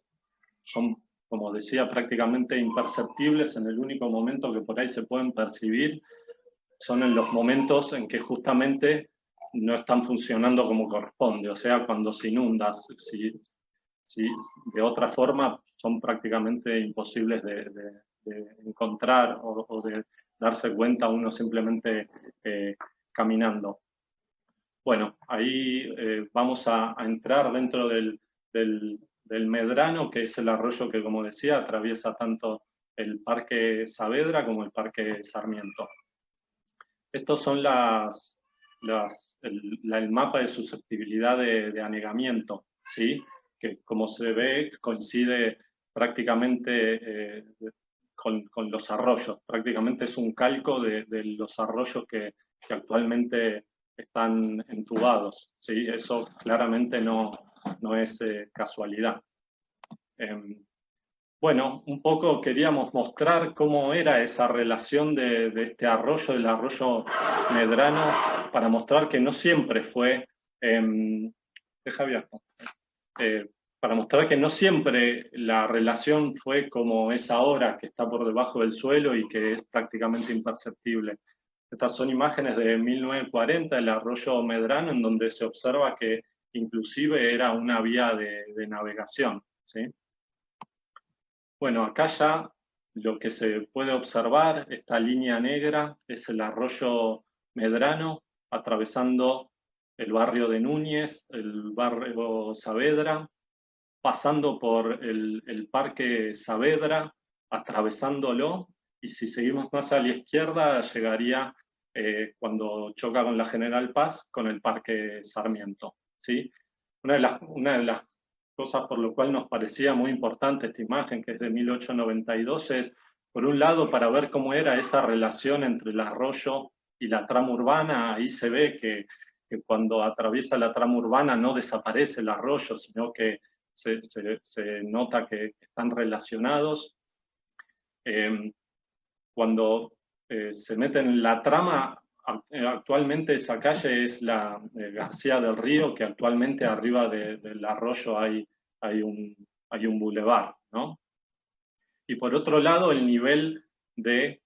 son, como decía, prácticamente imperceptibles. En el único momento que por ahí se pueden percibir son en los momentos en que justamente no están funcionando como corresponde, o sea, cuando se inunda. Si de otra forma son prácticamente imposibles de encontrar o de darse cuenta uno simplemente caminando. Bueno, ahí vamos a entrar dentro del Medrano, que es el arroyo que, como decía, atraviesa tanto el Parque Saavedra como el Parque Sarmiento. Estos son el mapa de susceptibilidad de anegamiento, ¿sí? Que, como se ve, coincide prácticamente con los arroyos. Prácticamente es un calco de los arroyos que actualmente están entubados, ¿sí? Eso claramente no es casualidad. Bueno, un poco queríamos mostrar cómo era esa relación de este arroyo, del arroyo Medrano, para mostrar que no siempre fue... para mostrar que no siempre la relación fue como es ahora, que está por debajo del suelo y que es prácticamente imperceptible. Estas son imágenes de 1940, el arroyo Medrano, en donde se observa que inclusive era una vía de navegación, ¿sí? Bueno, acá ya lo que se puede observar, esta línea negra, es el arroyo Medrano, atravesando el barrio de Núñez, el barrio Saavedra, pasando por el Parque Saavedra, atravesándolo, y si seguimos más a la izquierda, llegaría, cuando choca con la General Paz, con el Parque Sarmiento, ¿sí? Una de las cosas por lo cual nos parecía muy importante esta imagen, que es de 1892, es, por un lado, para ver cómo era esa relación entre el arroyo y la trama urbana. Ahí se ve que cuando atraviesa la trama urbana no desaparece el arroyo, sino que se nota que están relacionados. Cuando se meten en la trama, actualmente esa calle es la García del Río, que actualmente arriba del arroyo hay un bulevar, ¿no? Y por otro lado, el nivel de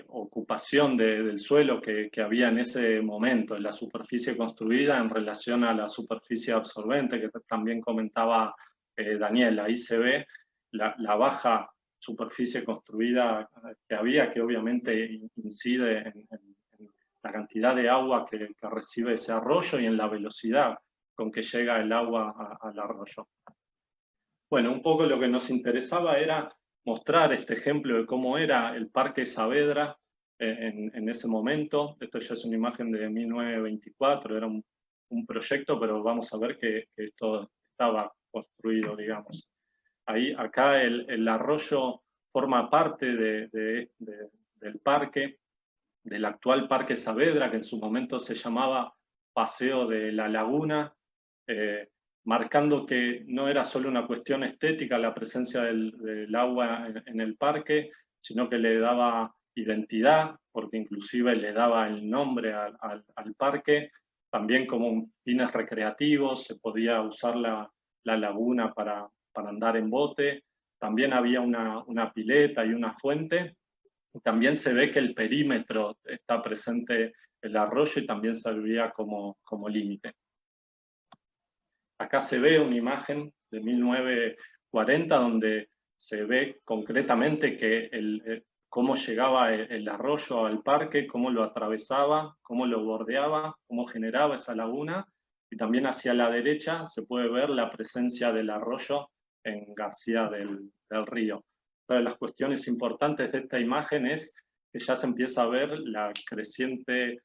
ocupación del suelo que había en ese momento, en la superficie construida en relación a la superficie absorbente, que también comentaba Daniel. Ahí se ve la baja superficie construida que había, que obviamente incide en la cantidad de agua que recibe ese arroyo y en la velocidad con que llega el agua al arroyo. Bueno, un poco lo que nos interesaba era mostrar este ejemplo de cómo era el Parque Saavedra en ese momento. Esto ya es una imagen de 1924, era un proyecto, pero vamos a ver que esto estaba construido, digamos. Acá el arroyo forma parte del parque, del actual Parque Saavedra, que en su momento se llamaba Paseo de la Laguna, marcando que no era solo una cuestión estética la presencia del agua en el parque, sino que le daba identidad, porque inclusive le daba el nombre al parque, también como fines recreativos, se podía usar la laguna para andar en bote, también había una pileta y una fuente, y también se ve que el perímetro está presente el arroyo y también servía como límite. Acá se ve una imagen de 1940 donde se ve concretamente que cómo llegaba el arroyo al parque, cómo lo atravesaba, cómo lo bordeaba, cómo generaba esa laguna, y también hacia la derecha se puede ver la presencia del arroyo en García del Río. Una de las cuestiones importantes de esta imagen es que ya se empieza a ver la creciente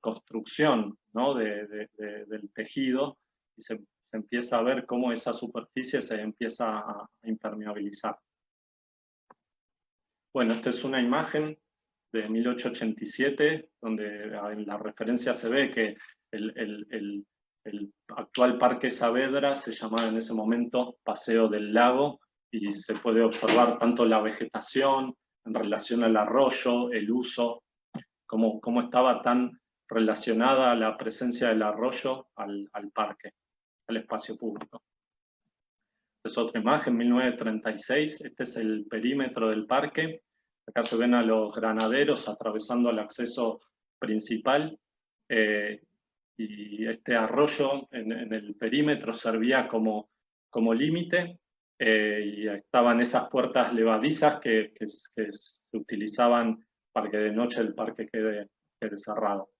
construcción, ¿no? del tejido, y se empieza a ver cómo esa superficie se empieza a impermeabilizar. Bueno, esta es una imagen de 1887, donde en la referencia se ve que el actual Parque Saavedra se llamaba en ese momento Paseo del Lago, y se puede observar tanto la vegetación en relación al arroyo, el uso, cómo estaba tan relacionada la presencia del arroyo al parque, al espacio público. Esta es otra imagen, 1936, este es el perímetro del parque. Acá se ven a los granaderos atravesando el acceso principal, y este arroyo en el perímetro servía como límite, y estaban esas puertas levadizas que se utilizaban para que de noche el parque quede cerrado.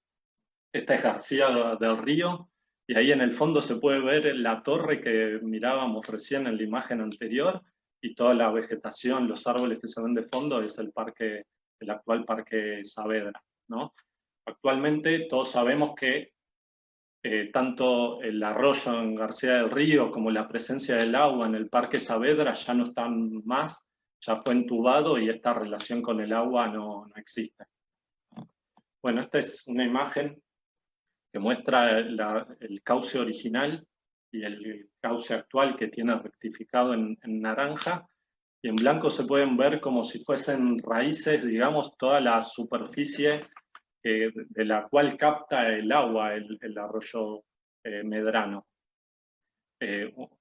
Esta es García del Río, y ahí en el fondo se puede ver la torre que mirábamos recién en la imagen anterior, y toda la vegetación, los árboles que se ven de fondo, es el actual Parque Saavedra, ¿no? Actualmente todos sabemos que tanto el arroyo en García del Río como la presencia del agua en el Parque Saavedra ya no están más, ya fue entubado y esta relación con el agua no existe. Bueno, esta es una imagen que muestra el cauce original y el cauce actual, que tiene rectificado en naranja, y en blanco se pueden ver como si fuesen raíces, digamos, toda la superficie de la cual capta el agua el arroyo Medrano.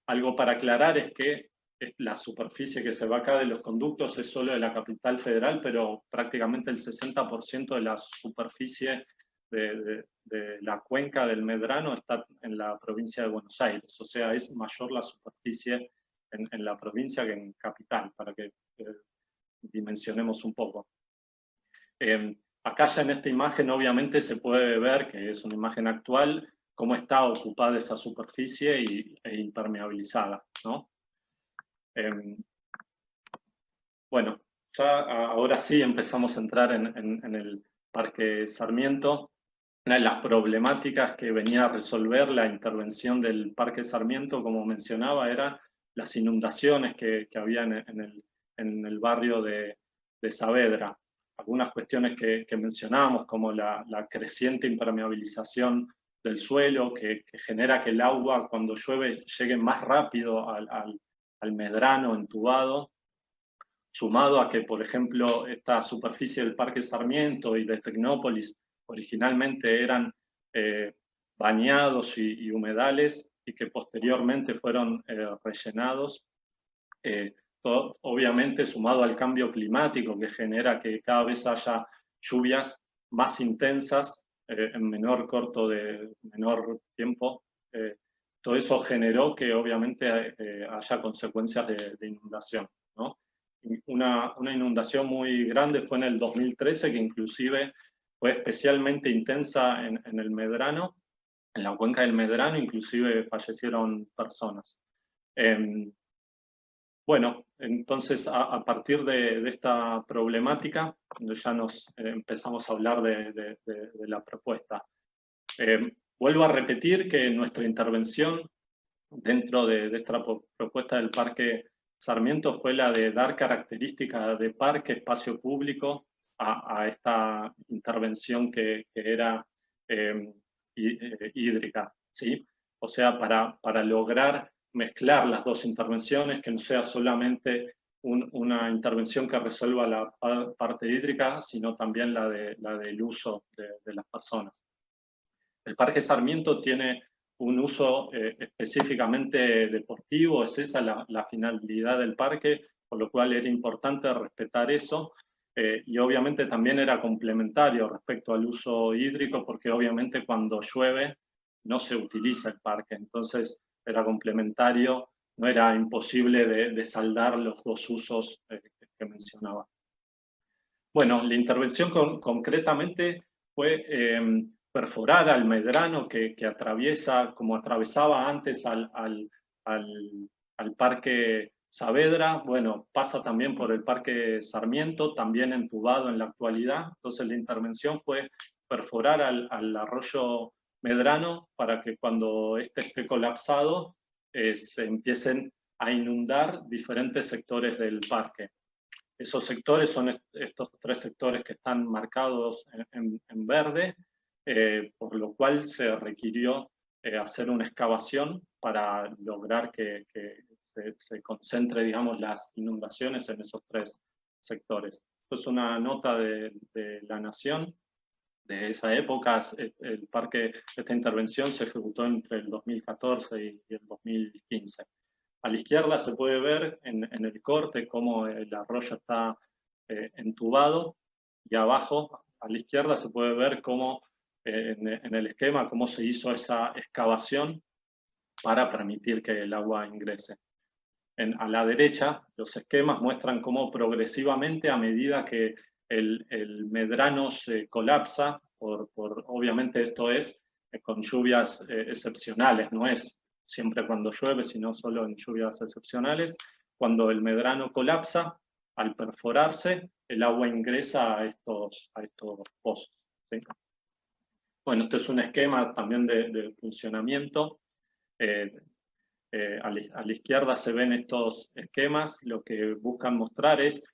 Algo para aclarar es que la superficie que se va acá de los conductos es solo de la capital federal, pero prácticamente el 60% de la superficie de la cuenca del Medrano está en la provincia de Buenos Aires, o sea, es mayor la superficie en la provincia que en capital, para que dimensionemos un poco. Acá ya en esta imagen obviamente se puede ver, que es una imagen actual, cómo está ocupada esa superficie e impermeabilizada, ¿no? Bueno, ya ahora sí empezamos a entrar en el Parque Sarmiento. Una de las problemáticas que venía a resolver la intervención del Parque Sarmiento, como mencionaba, era las inundaciones que había en el barrio de Saavedra. Algunas cuestiones que mencionábamos, como la creciente impermeabilización del suelo, que genera que el agua cuando llueve llegue más rápido al Medrano entubado, sumado a que, por ejemplo, esta superficie del Parque Sarmiento y de Tecnópolis originalmente eran bañados y humedales, y que posteriormente fueron rellenados. obviamente sumado al cambio climático que genera que cada vez haya lluvias más intensas en menor tiempo, todo eso generó que obviamente haya consecuencias de inundación, ¿no? Una inundación muy grande fue en el 2013, que inclusive fue especialmente intensa en el Medrano, en la cuenca del Medrano, inclusive fallecieron personas. Bueno, entonces a partir de esta problemática, ya nos empezamos a hablar de la propuesta. Vuelvo a repetir que nuestra intervención dentro de esta propuesta del Parque Sarmiento fue la de dar características de parque, espacio público, a esta intervención que era hídrica, ¿sí? O sea, para lograr mezclar las dos intervenciones, que no sea solamente una intervención que resuelva la parte hídrica, sino también la del uso de las personas. El Parque Sarmiento tiene un uso específicamente deportivo, es esa la finalidad del parque, por lo cual era importante respetar eso, y obviamente también era complementario respecto al uso hídrico, porque obviamente cuando llueve no se utiliza el parque, entonces era complementario, no era imposible de saldar los dos usos que mencionaba. Bueno, la intervención concretamente fue perforar al Medrano que atraviesa, como atravesaba antes al Parque Saavedra, bueno, pasa también por el Parque Sarmiento, también entubado en la actualidad. Entonces la intervención fue perforar al arroyo Medrano para que cuando este esté colapsado se empiecen a inundar diferentes sectores del parque. Esos sectores son estos 3 sectores que están marcados en verde, por lo cual se requirió hacer una excavación para lograr que se concentre, digamos, las inundaciones en esos 3 sectores. Esto es una nota de La Nación de esa época. El parque, esta intervención se ejecutó entre el 2014 y el 2015. A la izquierda se puede ver en el corte cómo el arroyo está entubado, y abajo a la izquierda se puede ver cómo en el esquema cómo se hizo esa excavación para permitir que el agua ingrese. A la derecha los esquemas muestran cómo progresivamente, a medida que el Medrano se colapsa, obviamente esto es con lluvias excepcionales, no es siempre cuando llueve, sino solo en lluvias excepcionales. Cuando el Medrano colapsa, al perforarse, el agua ingresa a estos pozos, ¿sí? Bueno, este es un esquema también de funcionamiento. A la izquierda se ven estos esquemas. Lo que buscan mostrar es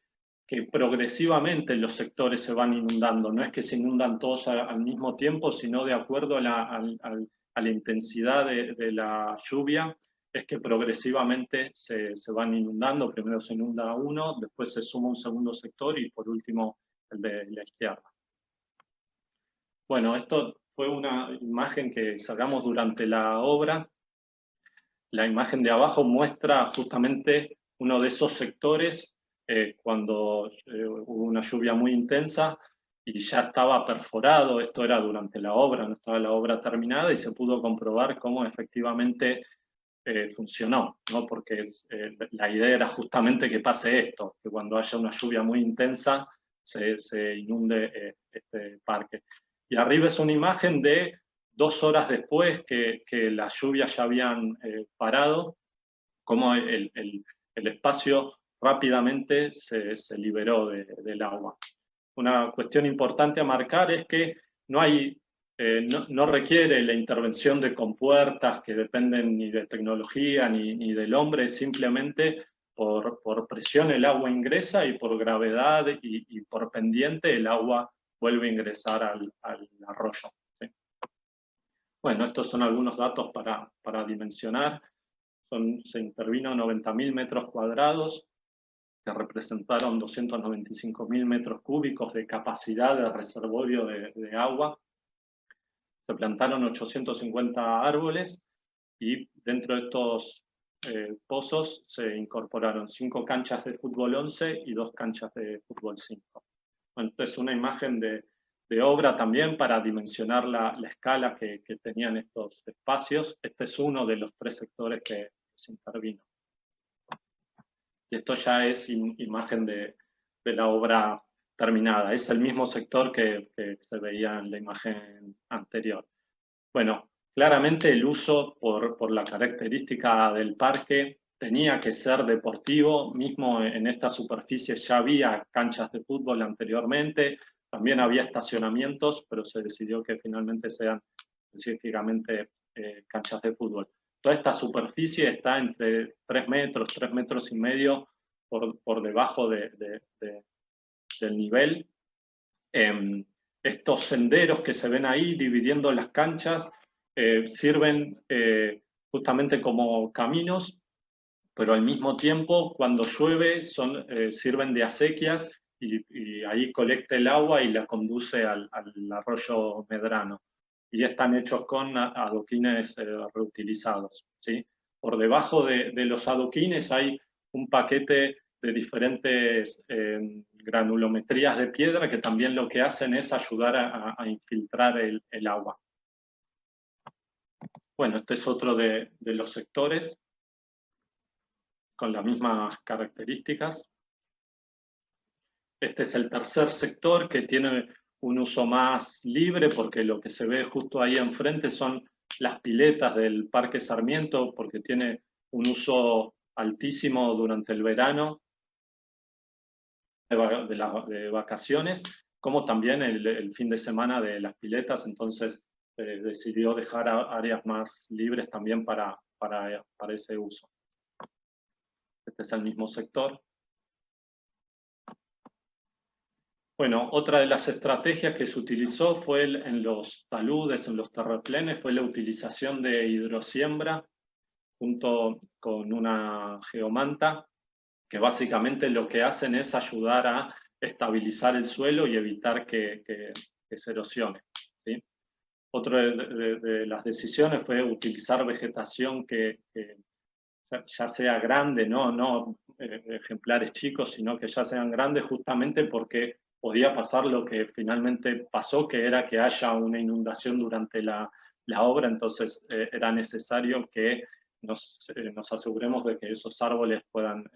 que progresivamente los sectores se van inundando. No es que se inundan todos al mismo tiempo, sino de acuerdo a la intensidad de la lluvia, es que progresivamente se van inundando. Primero se inunda uno, después se suma un segundo sector y por último el de la izquierda. Bueno, esto fue una imagen que sacamos durante la obra. La imagen de abajo muestra justamente uno de esos sectores cuando hubo una lluvia muy intensa y ya estaba perforado. Esto era durante la obra, no estaba la obra terminada, y se pudo comprobar cómo efectivamente funcionó, ¿no? Porque la idea era justamente que pase esto, que cuando haya una lluvia muy intensa se inunde este parque. Y arriba es una imagen de 2 horas después que las lluvias ya habían parado, cómo el espacio rápidamente se liberó del agua. Una cuestión importante a marcar es que no requiere la intervención de compuertas que dependen ni de tecnología ni del hombre, simplemente por presión el agua ingresa y por gravedad y por pendiente el agua vuelve a ingresar al arroyo, ¿sí? Bueno, estos son algunos datos para dimensionar. Se intervino 90.000 metros cuadrados, que representaron 295.000 metros cúbicos de capacidad de reservorio de agua. Se plantaron 850 árboles, y dentro de estos pozos se incorporaron 5 canchas de fútbol 11 y 2 canchas de fútbol 5. Bueno, entonces una imagen de obra también para dimensionar la escala que tenían estos espacios. Este es uno de los 3 sectores que se intervino. Y esto ya es imagen de la obra terminada. Es el mismo sector que se veía en la imagen anterior. Bueno, claramente el uso por la característica del parque tenía que ser deportivo. Mismo en esta superficie ya había canchas de fútbol anteriormente, también había estacionamientos, pero se decidió que finalmente sean específicamente canchas de fútbol. Toda esta superficie está entre 3 metros y medio por debajo del nivel. Estos senderos que se ven ahí dividiendo las canchas sirven justamente como caminos, pero al mismo tiempo cuando llueve sirven de acequias y ahí colecta el agua y la conduce al arroyo Medrano. Y están hechos con adoquines reutilizados, ¿sí? Por debajo de los adoquines hay un paquete de diferentes granulometrías de piedra que también lo que hacen es ayudar a infiltrar el agua. Bueno, este es otro de los sectores con las mismas características. Este es el tercer sector que tiene un uso más libre porque lo que se ve justo ahí enfrente son las piletas del Parque Sarmiento porque tiene un uso altísimo durante el verano de vacaciones, como también el fin de semana de las piletas. Entonces decidió dejar áreas más libres también para ese uso. Este es el mismo sector. Bueno, otra de las estrategias que se utilizó fue en los taludes, en los terraplenes, fue la utilización de hidrosiembra junto con una geomanta, que básicamente lo que hacen es ayudar a estabilizar el suelo y evitar que se erosione, ¿sí? Otra de las decisiones fue utilizar vegetación que ya sea grande, no ejemplares chicos, sino que ya sean grandes justamente porque podía pasar lo que finalmente pasó, que era que haya una inundación durante la obra. Entonces era necesario que nos aseguremos de que esos árboles puedan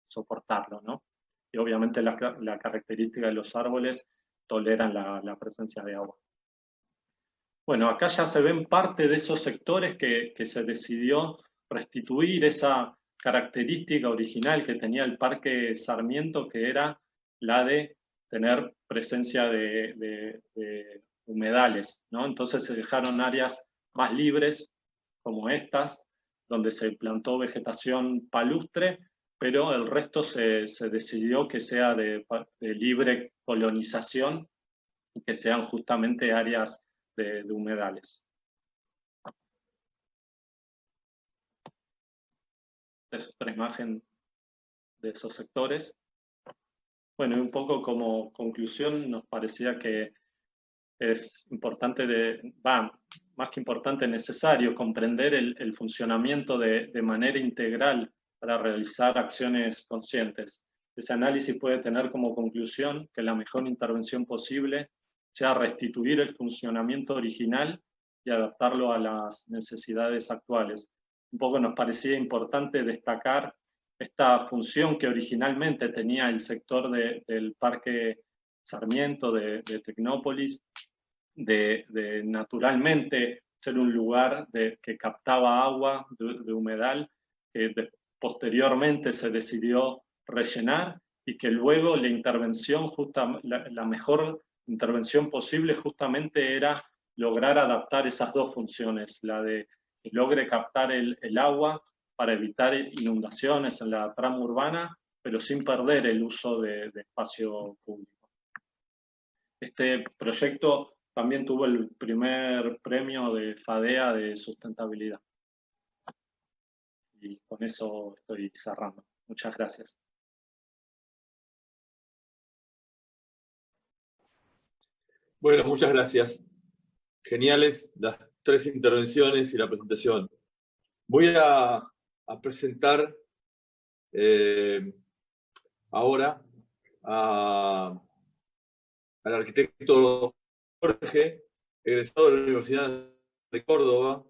soportarlo, ¿no? Y obviamente la característica de los árboles toleran la presencia de agua. Bueno, acá ya se ven parte de esos sectores que se decidió restituir esa característica original que tenía el Parque Sarmiento, que era la de tener presencia de humedales, ¿no? Entonces se dejaron áreas más libres, como estas, donde se plantó vegetación palustre, pero el resto se decidió que sea de libre colonización y que sean justamente áreas de humedales. Es otra imagen de esos sectores. Bueno, y un poco como conclusión, nos parecía que es importante, más que importante, necesario comprender el funcionamiento de manera integral para realizar acciones conscientes. Ese análisis puede tener como conclusión que la mejor intervención posible sea restituir el funcionamiento original y adaptarlo a las necesidades actuales. Un poco nos parecía importante destacar esta función que originalmente tenía el sector del Parque Sarmiento, de Tecnópolis, de naturalmente ser un lugar que captaba agua de humedal, que posteriormente se decidió rellenar y que luego la intervención, la mejor intervención posible justamente era lograr adaptar esas dos funciones, la de que logre captar el agua para evitar inundaciones en la trama urbana, pero sin perder el uso de espacio público. Este proyecto también tuvo el primer premio de FADEA de sustentabilidad. Y con eso estoy cerrando. Muchas gracias. Bueno, muchas gracias. Geniales las 3 intervenciones y la presentación. Voy a a presentar ahora al arquitecto Jorge, egresado de la Universidad de Córdoba,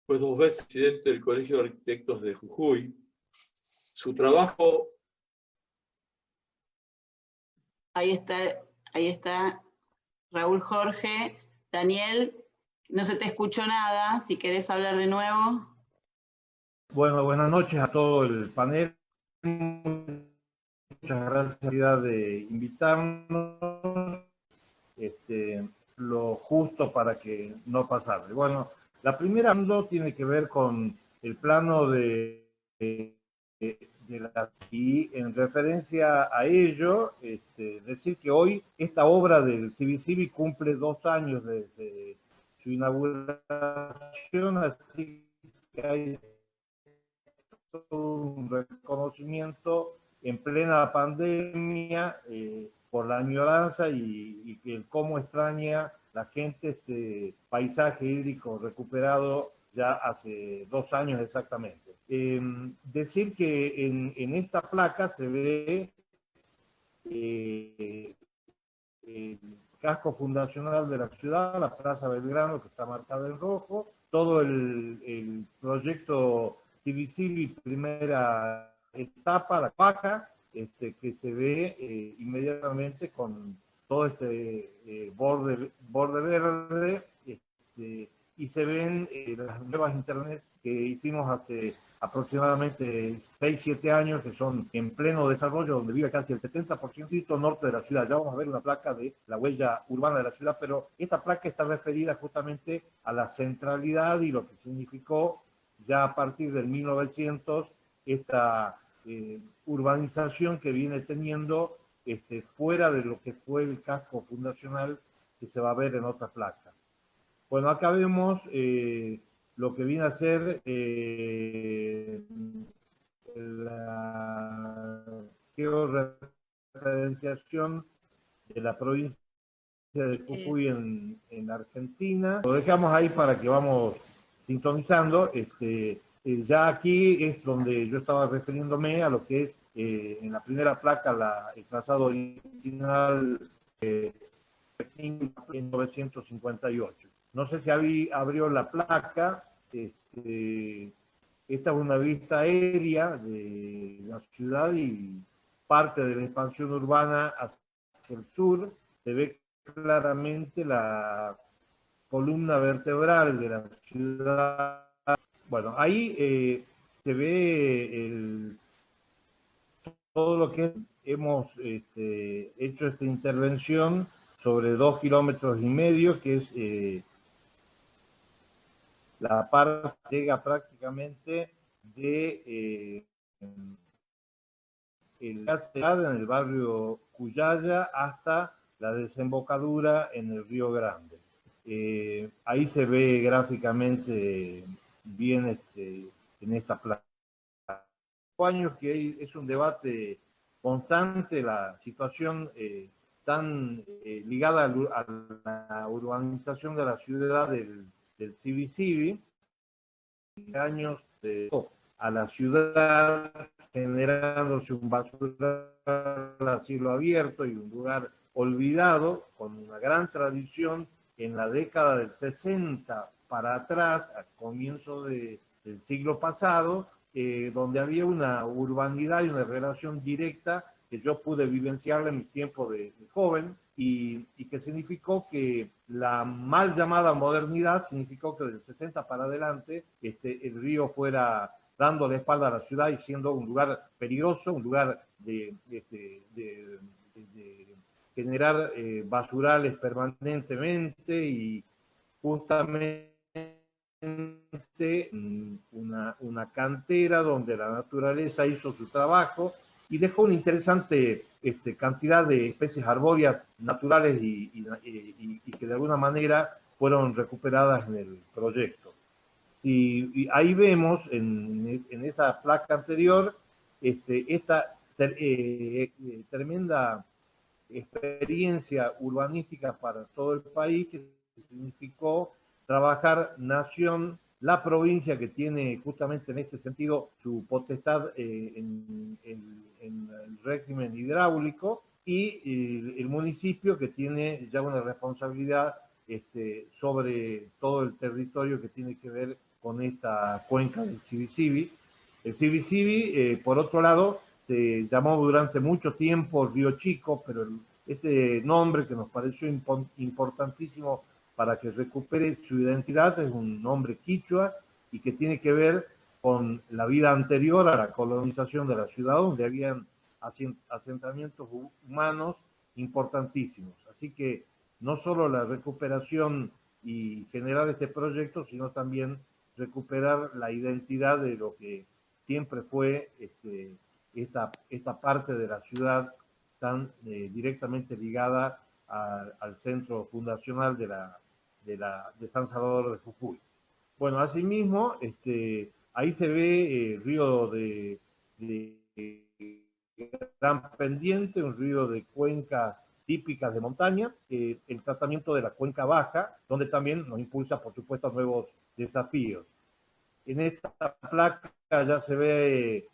fue 2 veces presidente del Colegio de Arquitectos de Jujuy. Su trabajo... Ahí está Raúl Jorge. Daniel, no se te escuchó nada, si querés hablar de nuevo. Bueno, buenas noches a todo el panel. Muchas gracias de invitarnos. Lo justo para que no pasarle. Bueno, la primera tiene que ver con el plano de y en referencia a ello, decir que hoy esta obra del CIVICIVI cumple 2 años desde su inauguración, así que hay un reconocimiento en plena pandemia por la añoranza y cómo extraña la gente este paisaje hídrico recuperado ya hace 2 años exactamente. Decir que en esta placa se ve el casco fundacional de la ciudad, la Plaza Belgrano, que está marcada en rojo, todo el proyecto CIVICIVI primera etapa, la paca, que se ve inmediatamente con todo borde verde, y se ven las nuevas internet que hicimos hace aproximadamente 6-7 años, que son en pleno desarrollo, donde vive casi el 70% norte de la ciudad. Ya vamos a ver una placa de la huella urbana de la ciudad, pero esta placa está referida justamente a la centralidad y lo que significó ya a partir del 1900 esta urbanización que viene teniendo fuera de lo que fue el casco fundacional que se va a ver en otra placa. Bueno, acá vemos lo que viene a ser la georreferenciación de la provincia de Jujuy en Argentina. Lo dejamos ahí para que vamos sintonizando. Ya aquí es donde yo estaba refiriéndome a lo que es en la primera placa el trazado original en 1958. No sé si abrió la placa. Esta es una vista aérea de la ciudad y parte de la expansión urbana hacia el sur. Se ve claramente la columna vertebral de la ciudad. Bueno, ahí se ve todo lo que hemos hecho esta intervención sobre 2,5 kilómetros, que es la parte que llega prácticamente de la ciudad en el barrio Cuyaya hasta la desembocadura en el Río Grande. Ahí se ve gráficamente bien en esta placa. Años que es un debate constante, la situación tan ligada a la urbanización de la ciudad del CIVICIVI, años a la ciudad generándose un basural a cielo abierto y un lugar olvidado, con una gran tradición en la década del 60 para atrás, a comienzo del siglo pasado, donde había una urbanidad y una relación directa que yo pude vivenciar en mi tiempo de joven y que significó que la mal llamada modernidad significó que del 60 para adelante el río fuera dando la espalda a la ciudad y siendo un lugar peligroso, un lugar de generar basurales permanentemente y justamente una cantera donde la naturaleza hizo su trabajo y dejó una interesante cantidad de especies arbóreas naturales y que de alguna manera fueron recuperadas en el proyecto. Y ahí vemos en esa placa anterior esta tremenda experiencia urbanística para todo el país que significó trabajar nación la provincia que tiene justamente en este sentido su potestad en el régimen hidráulico, y el municipio que tiene ya una responsabilidad sobre todo el territorio que tiene que ver con esta cuenca del Sibisibi. El Sibisibi, por otro lado, se llamó durante mucho tiempo Río Chico, pero ese nombre que nos pareció importantísimo para que recupere su identidad es un nombre quichua y que tiene que ver con la vida anterior a la colonización de la ciudad, donde habían asentamientos humanos importantísimos. Así que no solo la recuperación y generar este proyecto, sino también recuperar la identidad de lo que siempre fue esta parte de la ciudad tan directamente ligada al centro fundacional de San Salvador de Jujuy. Bueno, asimismo, ahí se ve el río de Gran Pendiente, un río de cuencas típicas de montaña, el tratamiento de la cuenca baja, donde también nos impulsa, por supuesto, nuevos desafíos. En esta placa ya se ve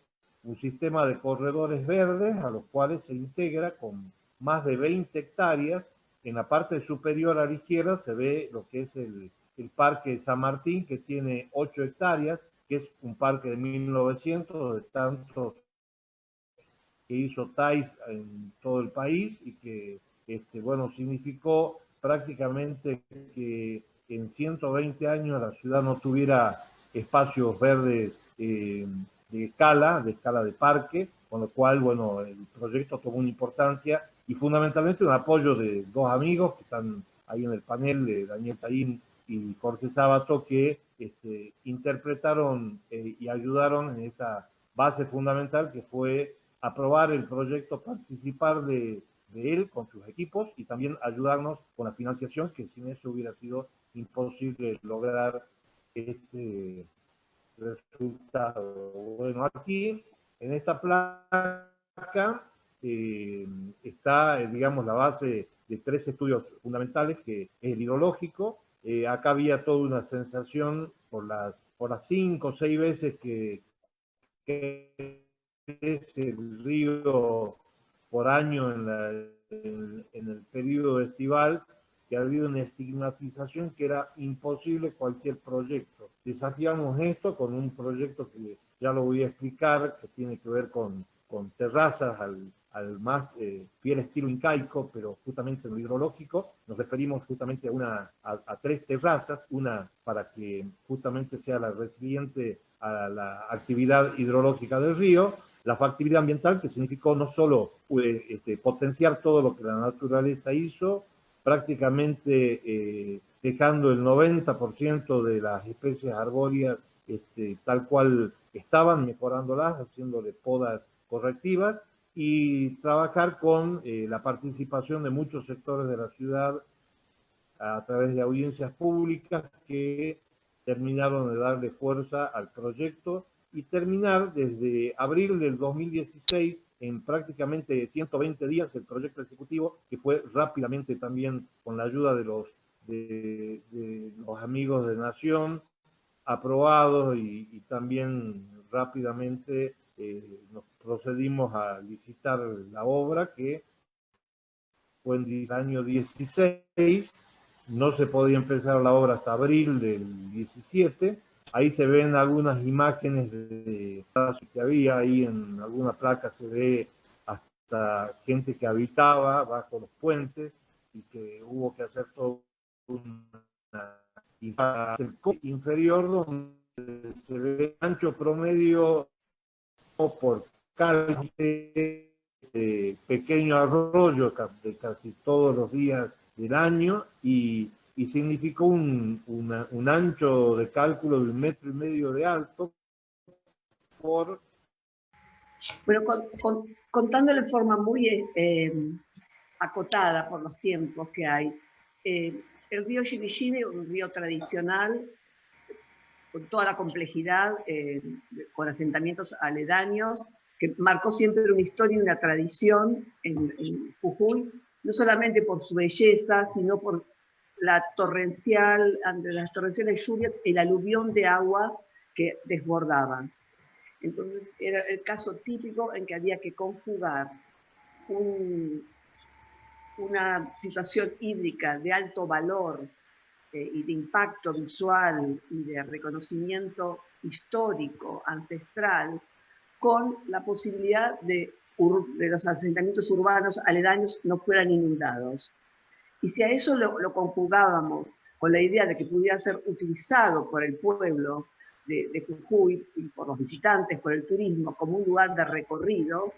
un sistema de corredores verdes a los cuales se integra con más de 20 hectáreas. En la parte superior a la izquierda se ve lo que es el Parque San Martín, que tiene 8 hectáreas, que es un parque de 1900, de tantos que hizo TAIS en todo el país y que, bueno, significó prácticamente que en 120 años la ciudad no tuviera espacios verdes de escala de parque, con lo cual, bueno, el proyecto tomó una importancia y fundamentalmente un apoyo de dos amigos que están ahí en el panel, de Daniel Taín y Jorge Sábato, que interpretaron y ayudaron en esa base fundamental que fue aprobar el proyecto, participar de él con sus equipos y también ayudarnos con la financiación, que sin eso hubiera sido imposible lograr este resultado. Bueno, aquí en esta placa está, digamos, la base de 3 estudios fundamentales, que es el hidrológico. Acá había toda una sensación por las 5 o 6 veces que es el río por año en el periodo estival, que ha habido una estigmatización que era imposible cualquier proyecto. Desafiamos esto con un proyecto que ya lo voy a explicar, que tiene que ver con terrazas al más fiel estilo incaico, pero justamente en lo hidrológico. Nos referimos justamente a 3 terrazas, una para que justamente sea la resiliente a la actividad hidrológica del río, la factibilidad ambiental, que significó no solo potenciar todo lo que la naturaleza hizo, prácticamente dejando el 90% de las especies arbóreas tal cual estaban, mejorándolas, haciéndole podas correctivas, y trabajar con la participación de muchos sectores de la ciudad a través de audiencias públicas que terminaron de darle fuerza al proyecto y terminar desde abril del 2016 en prácticamente 120 días el proyecto ejecutivo, que fue rápidamente también con la ayuda de los amigos de Nación aprobados y también rápidamente nos procedimos a licitar la obra, que fue en el año 16, no se podía empezar la obra hasta abril del 17. Ahí se ven algunas imágenes de que había, ahí en alguna placa se ve hasta gente que habitaba bajo los puentes y que hubo que hacer todo el inferior, donde se ve ancho promedio por calle, pequeño arroyo de casi todos los días del año, y significó un ancho de cálculo de 1,5 metros de alto por... Bueno, contándolo en forma muy acotada por los tiempos que hay, el río Sibisibi, un río tradicional, con toda la complejidad, con asentamientos aledaños, que marcó siempre una historia y una tradición en Jujuy, no solamente por su belleza, sino por ante las torrenciales lluvias, el aluvión de agua que desbordaba. Entonces era el caso típico en que había que conjugar una situación hídrica de alto valor y de impacto visual y de reconocimiento histórico, ancestral, con la posibilidad de los asentamientos urbanos aledaños no fueran inundados. Y si a eso lo conjugábamos con la idea de que pudiera ser utilizado por el pueblo de Jujuy y por los visitantes, por el turismo, como un lugar de recorrido,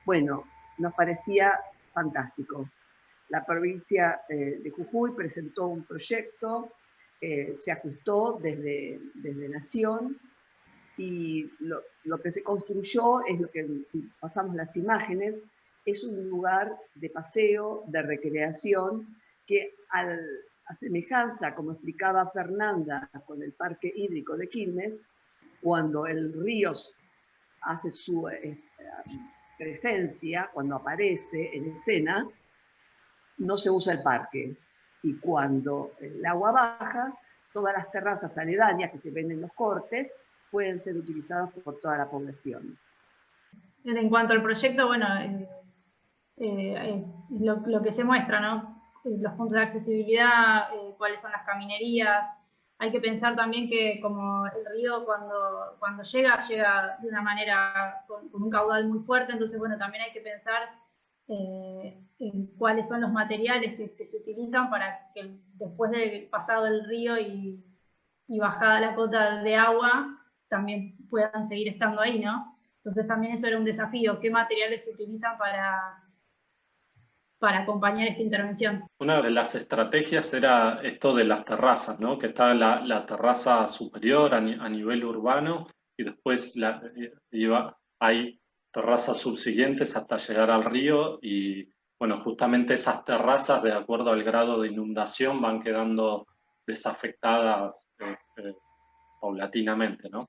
bueno, nos parecía fantástico. La provincia de Jujuy presentó un proyecto, se ajustó desde Nación, y lo que se construyó es lo que, si pasamos las imágenes, es un lugar de paseo, de recreación, que a semejanza, como explicaba Fernanda, con el Parque Hídrico de Quilmes, cuando el río hace su presencia, cuando aparece en escena, no se usa el parque. Y cuando el agua baja, todas las terrazas aledañas que se ven en los cortes pueden ser utilizadas por toda la población. En cuanto al proyecto, bueno, lo que se muestra, ¿no? Los puntos de accesibilidad, cuáles son las caminerías. Hay que pensar también que como el río cuando llega de una manera con un caudal muy fuerte, entonces bueno, también hay que pensar en cuáles son los materiales que se utilizan para que después de pasado el río y bajada la cota de agua, también puedan seguir estando ahí, ¿no? Entonces también eso era un desafío, qué materiales se utilizan para acompañar esta intervención. Una de las estrategias era esto de las terrazas, ¿no? Que está la terraza superior a nivel urbano y después hay terrazas subsiguientes hasta llegar al río y, bueno, justamente esas terrazas, de acuerdo al grado de inundación, van quedando desafectadas paulatinamente, ¿no?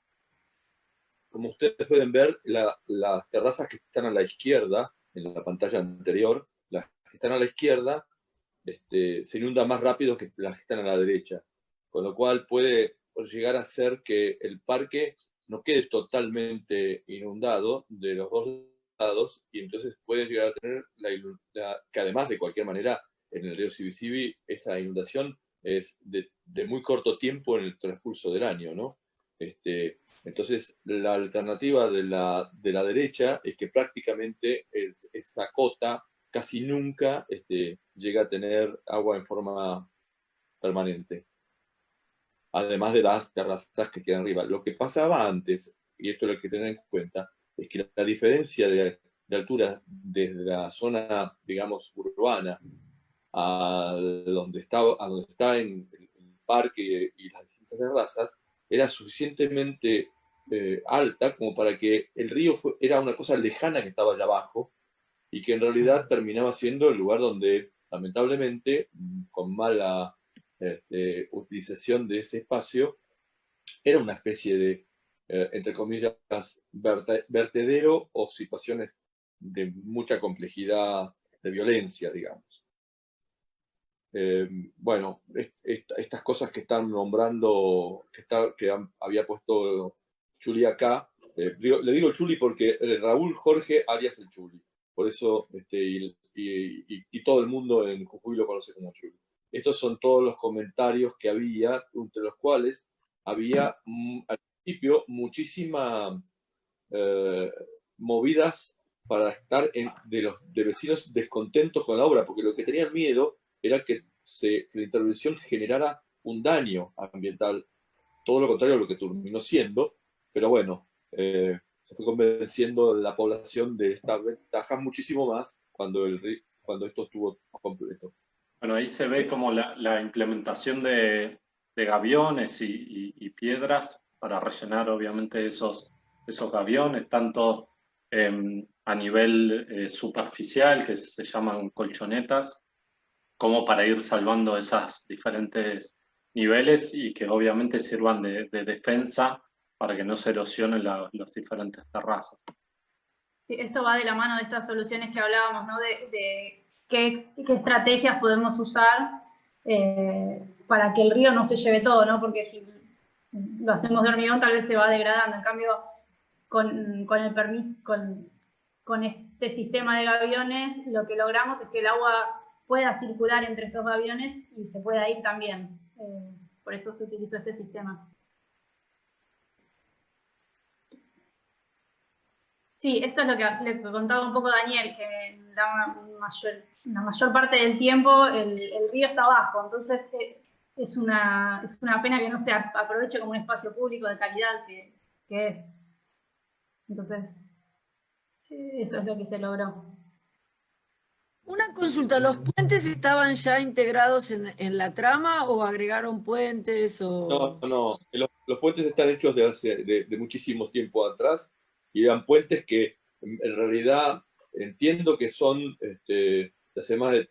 Como ustedes pueden ver, las terrazas que están a la izquierda, en la pantalla anterior, las que están a la izquierda se inundan más rápido que las que están a la derecha, con lo cual puede llegar a ser que el parque no quede totalmente inundado de los dos lados, y entonces pueden llegar a tener que además de cualquier manera en el río Sibisibi esa inundación es de muy corto tiempo en el transcurso del año, ¿no? Entonces la alternativa de la derecha es que prácticamente esa cota casi nunca llega a tener agua en forma permanente, además de las terrazas que quedan arriba. Lo que pasaba antes, y esto es lo que tener en cuenta, es que la diferencia de altura desde la zona, digamos, urbana a donde está en el parque y las distintas terrazas, era suficientemente alta como para que el río era una cosa lejana que estaba allá abajo, y que en realidad terminaba siendo el lugar donde, lamentablemente, con mala utilización de ese espacio, era una especie de, entre comillas, vertedero o situaciones de mucha complejidad de violencia, digamos. Bueno, estas cosas que están nombrando, que había puesto Chuli acá, le digo Chuli porque Raúl Jorge Arias el Chuli. Por eso, y todo el mundo en Jujuy lo conoce como Chuli. Estos son todos los comentarios que había, entre los cuales había al principio muchísimas movidas para estar de vecinos descontentos con la obra, porque lo que tenían miedo era que la intervención generara un daño ambiental, todo lo contrario a lo que terminó siendo, pero bueno, se fue convenciendo la población de esta ventaja muchísimo más cuando esto estuvo completo. Bueno, ahí se ve como la implementación de gaviones y piedras para rellenar obviamente esos gaviones, tanto a nivel superficial, que se llaman colchonetas, como para ir salvando esos diferentes niveles y que obviamente sirvan de defensa para que no se erosionen las diferentes terrazas. Sí, esto va de la mano de estas soluciones que hablábamos, ¿no? De qué estrategias podemos usar para que el río no se lleve todo, ¿no? Porque si lo hacemos de hormigón tal vez se va degradando. En cambio, con el permiso, con este sistema de gaviones, lo que logramos es que el agua pueda circular entre estos gaviones y se pueda ir también. Por eso se utilizó este sistema. Sí, esto es lo que le contaba un poco Daniel, que la mayor parte del tiempo el río está abajo, entonces es una pena que no se aproveche como un espacio público de calidad que es. Entonces, eso es lo que se logró. Una consulta, ¿los puentes estaban ya integrados en la trama o agregaron puentes? O... No, los puentes están hechos de muchísimo tiempo atrás y eran puentes que en realidad entiendo que son de hace más de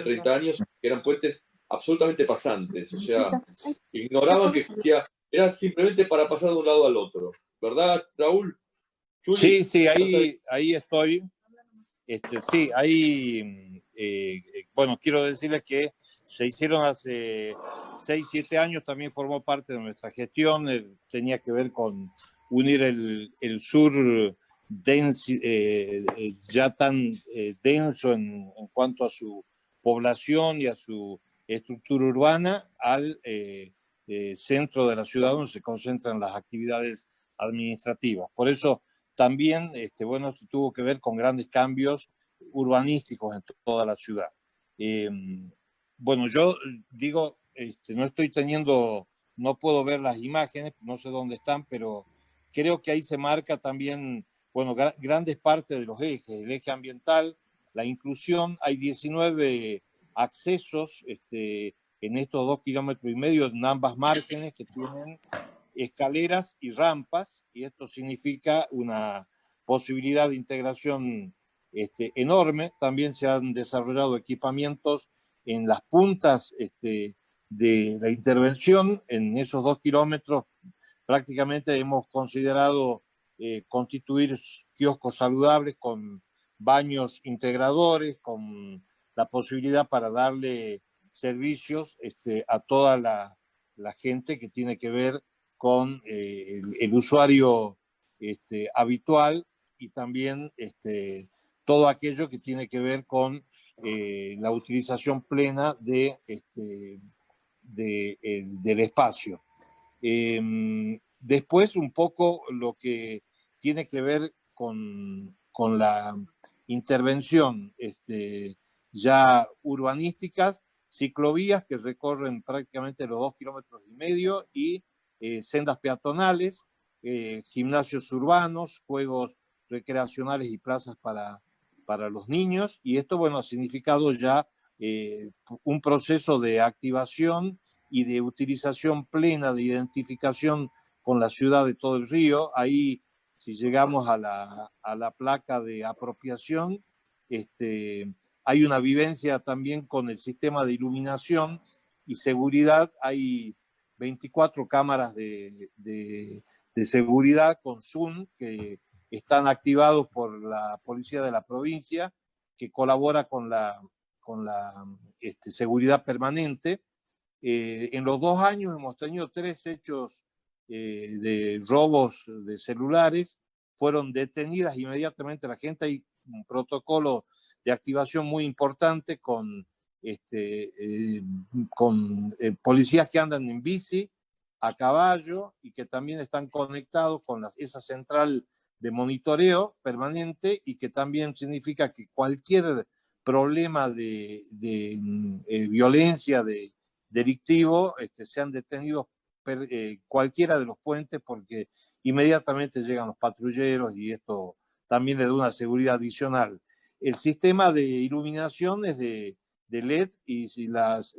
30 años, que eran puentes absolutamente pasantes, o sea, ignoraban que existía, era simplemente para pasar de un lado al otro, ¿verdad, Raúl? Juli, sí, ahí estoy. Sí, ahí, bueno, quiero decirles que se hicieron hace 6, 7 años, también formó parte de nuestra gestión, tenía que ver con unir el sur ya tan denso en cuanto a su población y a su estructura urbana al centro de la ciudad donde se concentran las actividades administrativas. Por eso también, bueno, esto tuvo que ver con grandes cambios urbanísticos en toda la ciudad. Bueno, yo digo, no estoy teniendo, no puedo ver las imágenes, no sé dónde están, pero creo que ahí se marca también, bueno, grandes partes de los ejes, el eje ambiental, la inclusión, hay 19 accesos en estos 2,5 kilómetros en ambas márgenes que tienen escaleras y rampas, y esto significa una posibilidad de integración enorme. También se han desarrollado equipamientos en las puntas de la intervención. En esos 2 kilómetros prácticamente hemos considerado constituir kioscos saludables con baños integradores, con la posibilidad para darle servicios a toda la gente que tiene que ver con el usuario habitual y también todo aquello que tiene que ver con la utilización plena del espacio. Después un poco lo que tiene que ver con la intervención ya urbanísticas, ciclovías que recorren prácticamente los 2,5 kilómetros y sendas peatonales, gimnasios urbanos, juegos recreacionales y plazas para los niños, y esto, bueno, ha significado ya un proceso de activación y de utilización plena de identificación con la ciudad de todo el río. Ahí, si llegamos a la placa de apropiación, hay una vivencia también con el sistema de iluminación y seguridad. Hay 24 cámaras de seguridad con Zoom que están activados por la policía de la provincia, que colabora con la seguridad permanente. En los 2 años hemos tenido 3 hechos de robos de celulares, fueron detenidas inmediatamente la gente. Hay un protocolo de activación muy importante con policías que andan en bici, a caballo, y que también están conectados con esa central de monitoreo permanente, y que también significa que cualquier problema de violencia delictivo sean detenidos cualquiera de los puentes, porque inmediatamente llegan los patrulleros y esto también le da una seguridad adicional. El sistema de iluminación es de LED y si las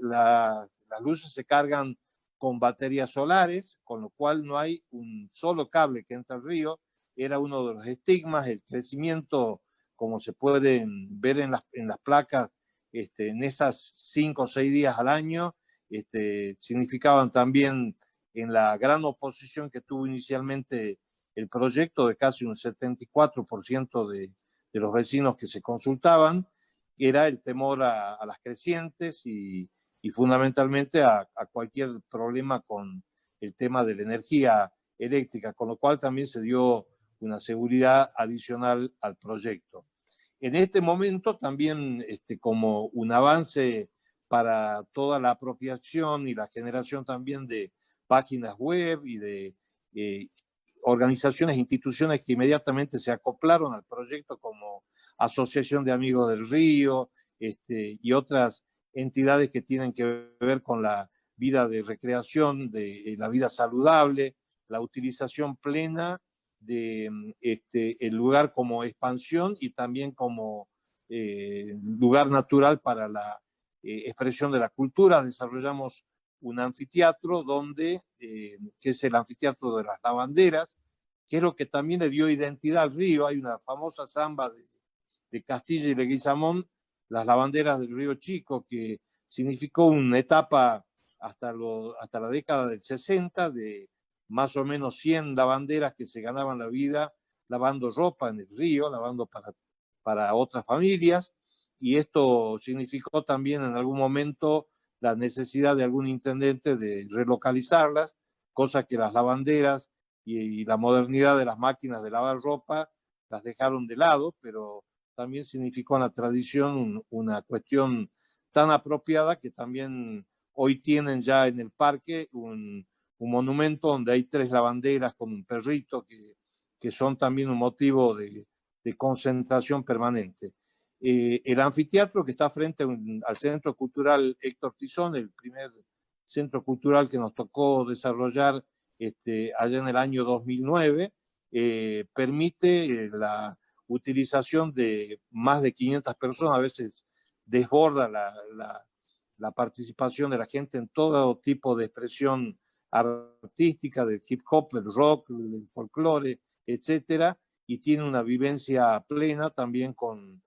luces se cargan con baterías solares, con lo cual no hay un solo cable que entra al río. Era uno de los estigmas, el crecimiento, como se pueden ver en las placas, en esas 5 o 6 días al año, significaban también en la gran oposición que tuvo inicialmente el proyecto, de casi un 74% de los vecinos que se consultaban, era el temor a las crecientes y y fundamentalmente a cualquier problema con el tema de la energía eléctrica, con lo cual también se dio una seguridad adicional al proyecto. En este momento también, como un avance para toda la apropiación y la generación también de páginas web y de organizaciones, instituciones que inmediatamente se acoplaron al proyecto, como Asociación de Amigos del Río, y otras entidades que tienen que ver con la vida de recreación, de la vida saludable, la utilización plena de el lugar como expansión y también como lugar natural para la expresión de la cultura. Desarrollamos un anfiteatro donde, que es el anfiteatro de las lavanderas, que es lo que también le dio identidad al río. Hay una famosa samba de Castilla y Leguizamón, las lavanderas del Río Chico, que significó una etapa hasta la década del 60 de más o menos 100 lavanderas que se ganaban la vida lavando ropa en el río, lavando para otras familias, y esto significó también en algún momento la necesidad de algún intendente de relocalizarlas, cosa que las lavanderas y la modernidad de las máquinas de lavar ropa las dejaron de lado, pero también significó en la tradición una cuestión tan apropiada que también hoy tienen ya en el parque un monumento donde hay 3 lavanderas con un perrito que son también un motivo de concentración permanente. El anfiteatro, que está frente al Centro Cultural Héctor Tizón, el primer centro cultural que nos tocó desarrollar allá en el año 2009, permite la utilización de más de 500 personas. A veces desborda la participación de la gente en todo tipo de expresión artística, del hip hop, del rock, del folclore, etcétera, y tiene una vivencia plena también con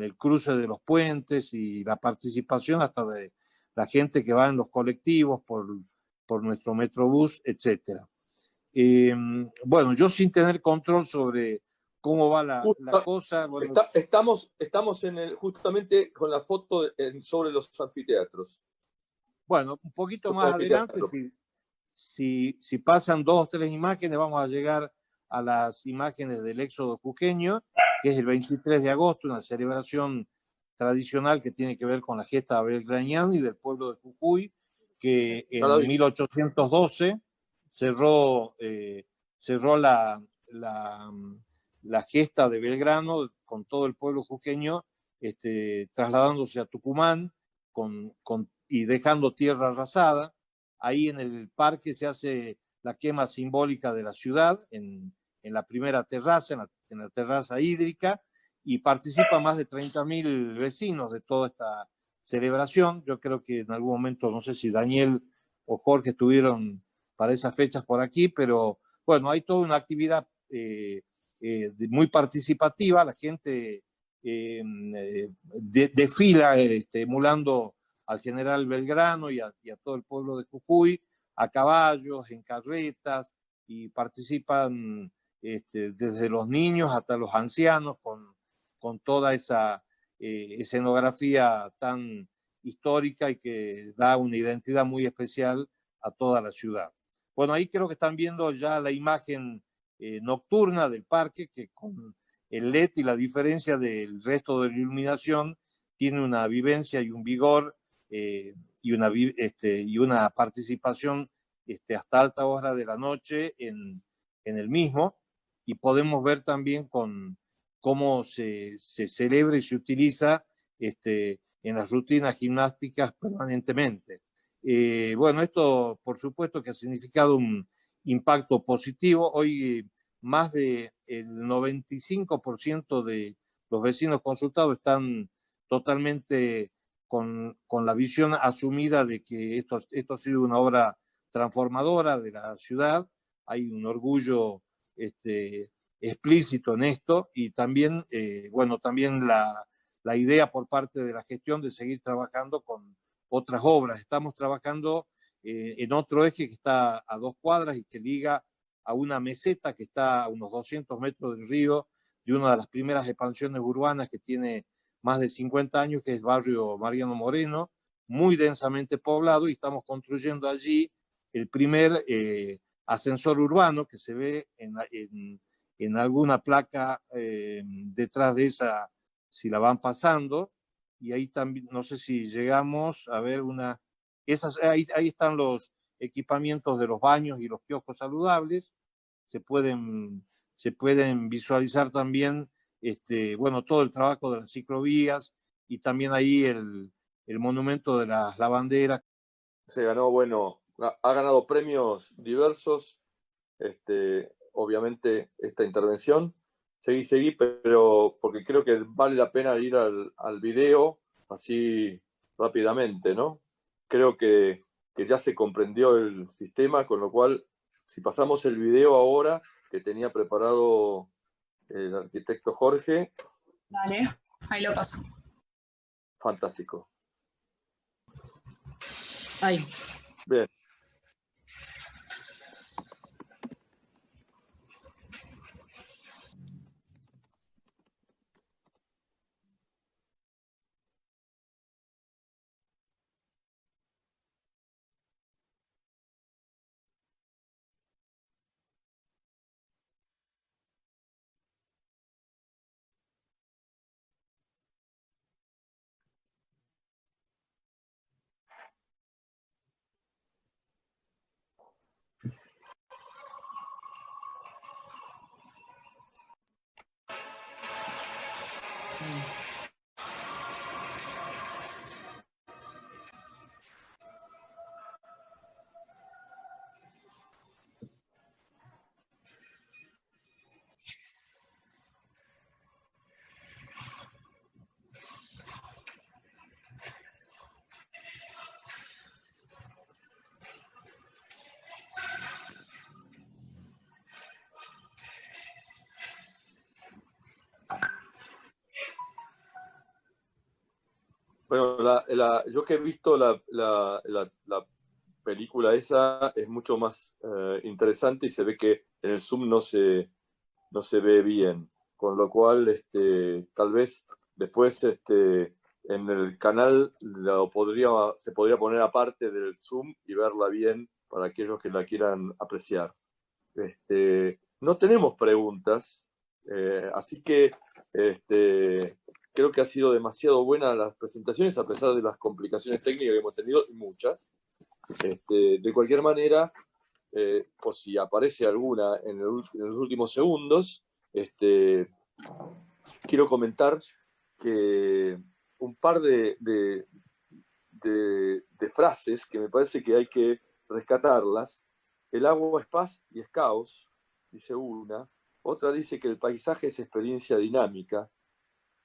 el cruce de los puentes y la participación hasta de la gente que va en los colectivos por nuestro Metrobús, etcétera. Bueno, yo sin tener control sobre cómo va la cosa. Bueno, estamos justamente con la foto sobre los anfiteatros. Bueno, un poquito más adelante, si pasan 2 o 3 imágenes, vamos a llegar a las imágenes del éxodo jujeño, que es el 23 de agosto, una celebración tradicional que tiene que ver con la gesta belgraniana y del pueblo de Jujuy, que en 1812 cerró la gesta de Belgrano con todo el pueblo jujeño, trasladándose a Tucumán y dejando tierra arrasada. Ahí en el parque se hace la quema simbólica de la ciudad, en la primera terraza, en la terraza hídrica, y participan más de 30.000 vecinos de toda esta celebración. Yo creo que en algún momento, no sé si Daniel o Jorge estuvieron para esas fechas por aquí, pero bueno, hay toda una actividad muy participativa. La gente desfila emulando al general Belgrano y a todo el pueblo de Jujuy, a caballos, en carretas, y participan desde los niños hasta los ancianos con toda esa escenografía tan histórica y que da una identidad muy especial a toda la ciudad. Bueno, ahí creo que están viendo ya la imagen nocturna del parque, que con el LED y la diferencia del resto de la iluminación tiene una vivencia y un vigor y una participación hasta alta hora de la noche en el mismo, y podemos ver también cómo se celebra y se utiliza en las rutinas gimnásticas permanentemente. Bueno, esto por supuesto que ha significado un impacto positivo. Hoy más del 95% de los vecinos consultados están totalmente con la visión asumida de que esto ha sido una obra transformadora de la ciudad. Hay un orgullo explícito en esto, y también, bueno, también la idea por parte de la gestión de seguir trabajando con otras obras. Estamos trabajando en otro eje que está a 2 cuadras y que liga a una meseta que está a unos 200 metros del río, de una de las primeras expansiones urbanas que tiene más de 50 años, que es barrio Mariano Moreno, muy densamente poblado y estamos construyendo allí el primer ascensor urbano que se ve en alguna placa detrás de esa, si la van pasando, y ahí también, no sé si llegamos a ver ahí están los equipamientos de los baños y los kioscos saludables, se pueden visualizar también, bueno, todo el trabajo de las ciclovías y también ahí el monumento de las lavanderas. Se ganó, bueno, ha ganado premios diversos, obviamente esta intervención. Seguí, pero porque creo que vale la pena ir al video así rápidamente, ¿no? Creo que ya se comprendió el sistema, con lo cual, si pasamos el video ahora, que tenía preparado el arquitecto Jorge. Dale, ahí lo paso. Fantástico. Ahí. Bien. Bueno, yo que he visto la película esa es mucho más interesante y se ve que en el Zoom no se ve bien, con lo cual tal vez después en el canal se podría poner aparte del Zoom y verla bien para aquellos que la quieran apreciar. No tenemos preguntas, así que creo que ha sido demasiado buena las presentaciones a pesar de las complicaciones técnicas que hemos tenido, y muchas. De cualquier manera, por si aparece alguna en los últimos segundos, quiero comentar que un par de frases que me parece que hay que rescatarlas. El agua es paz y es caos, dice una. Otra dice que el paisaje es experiencia dinámica.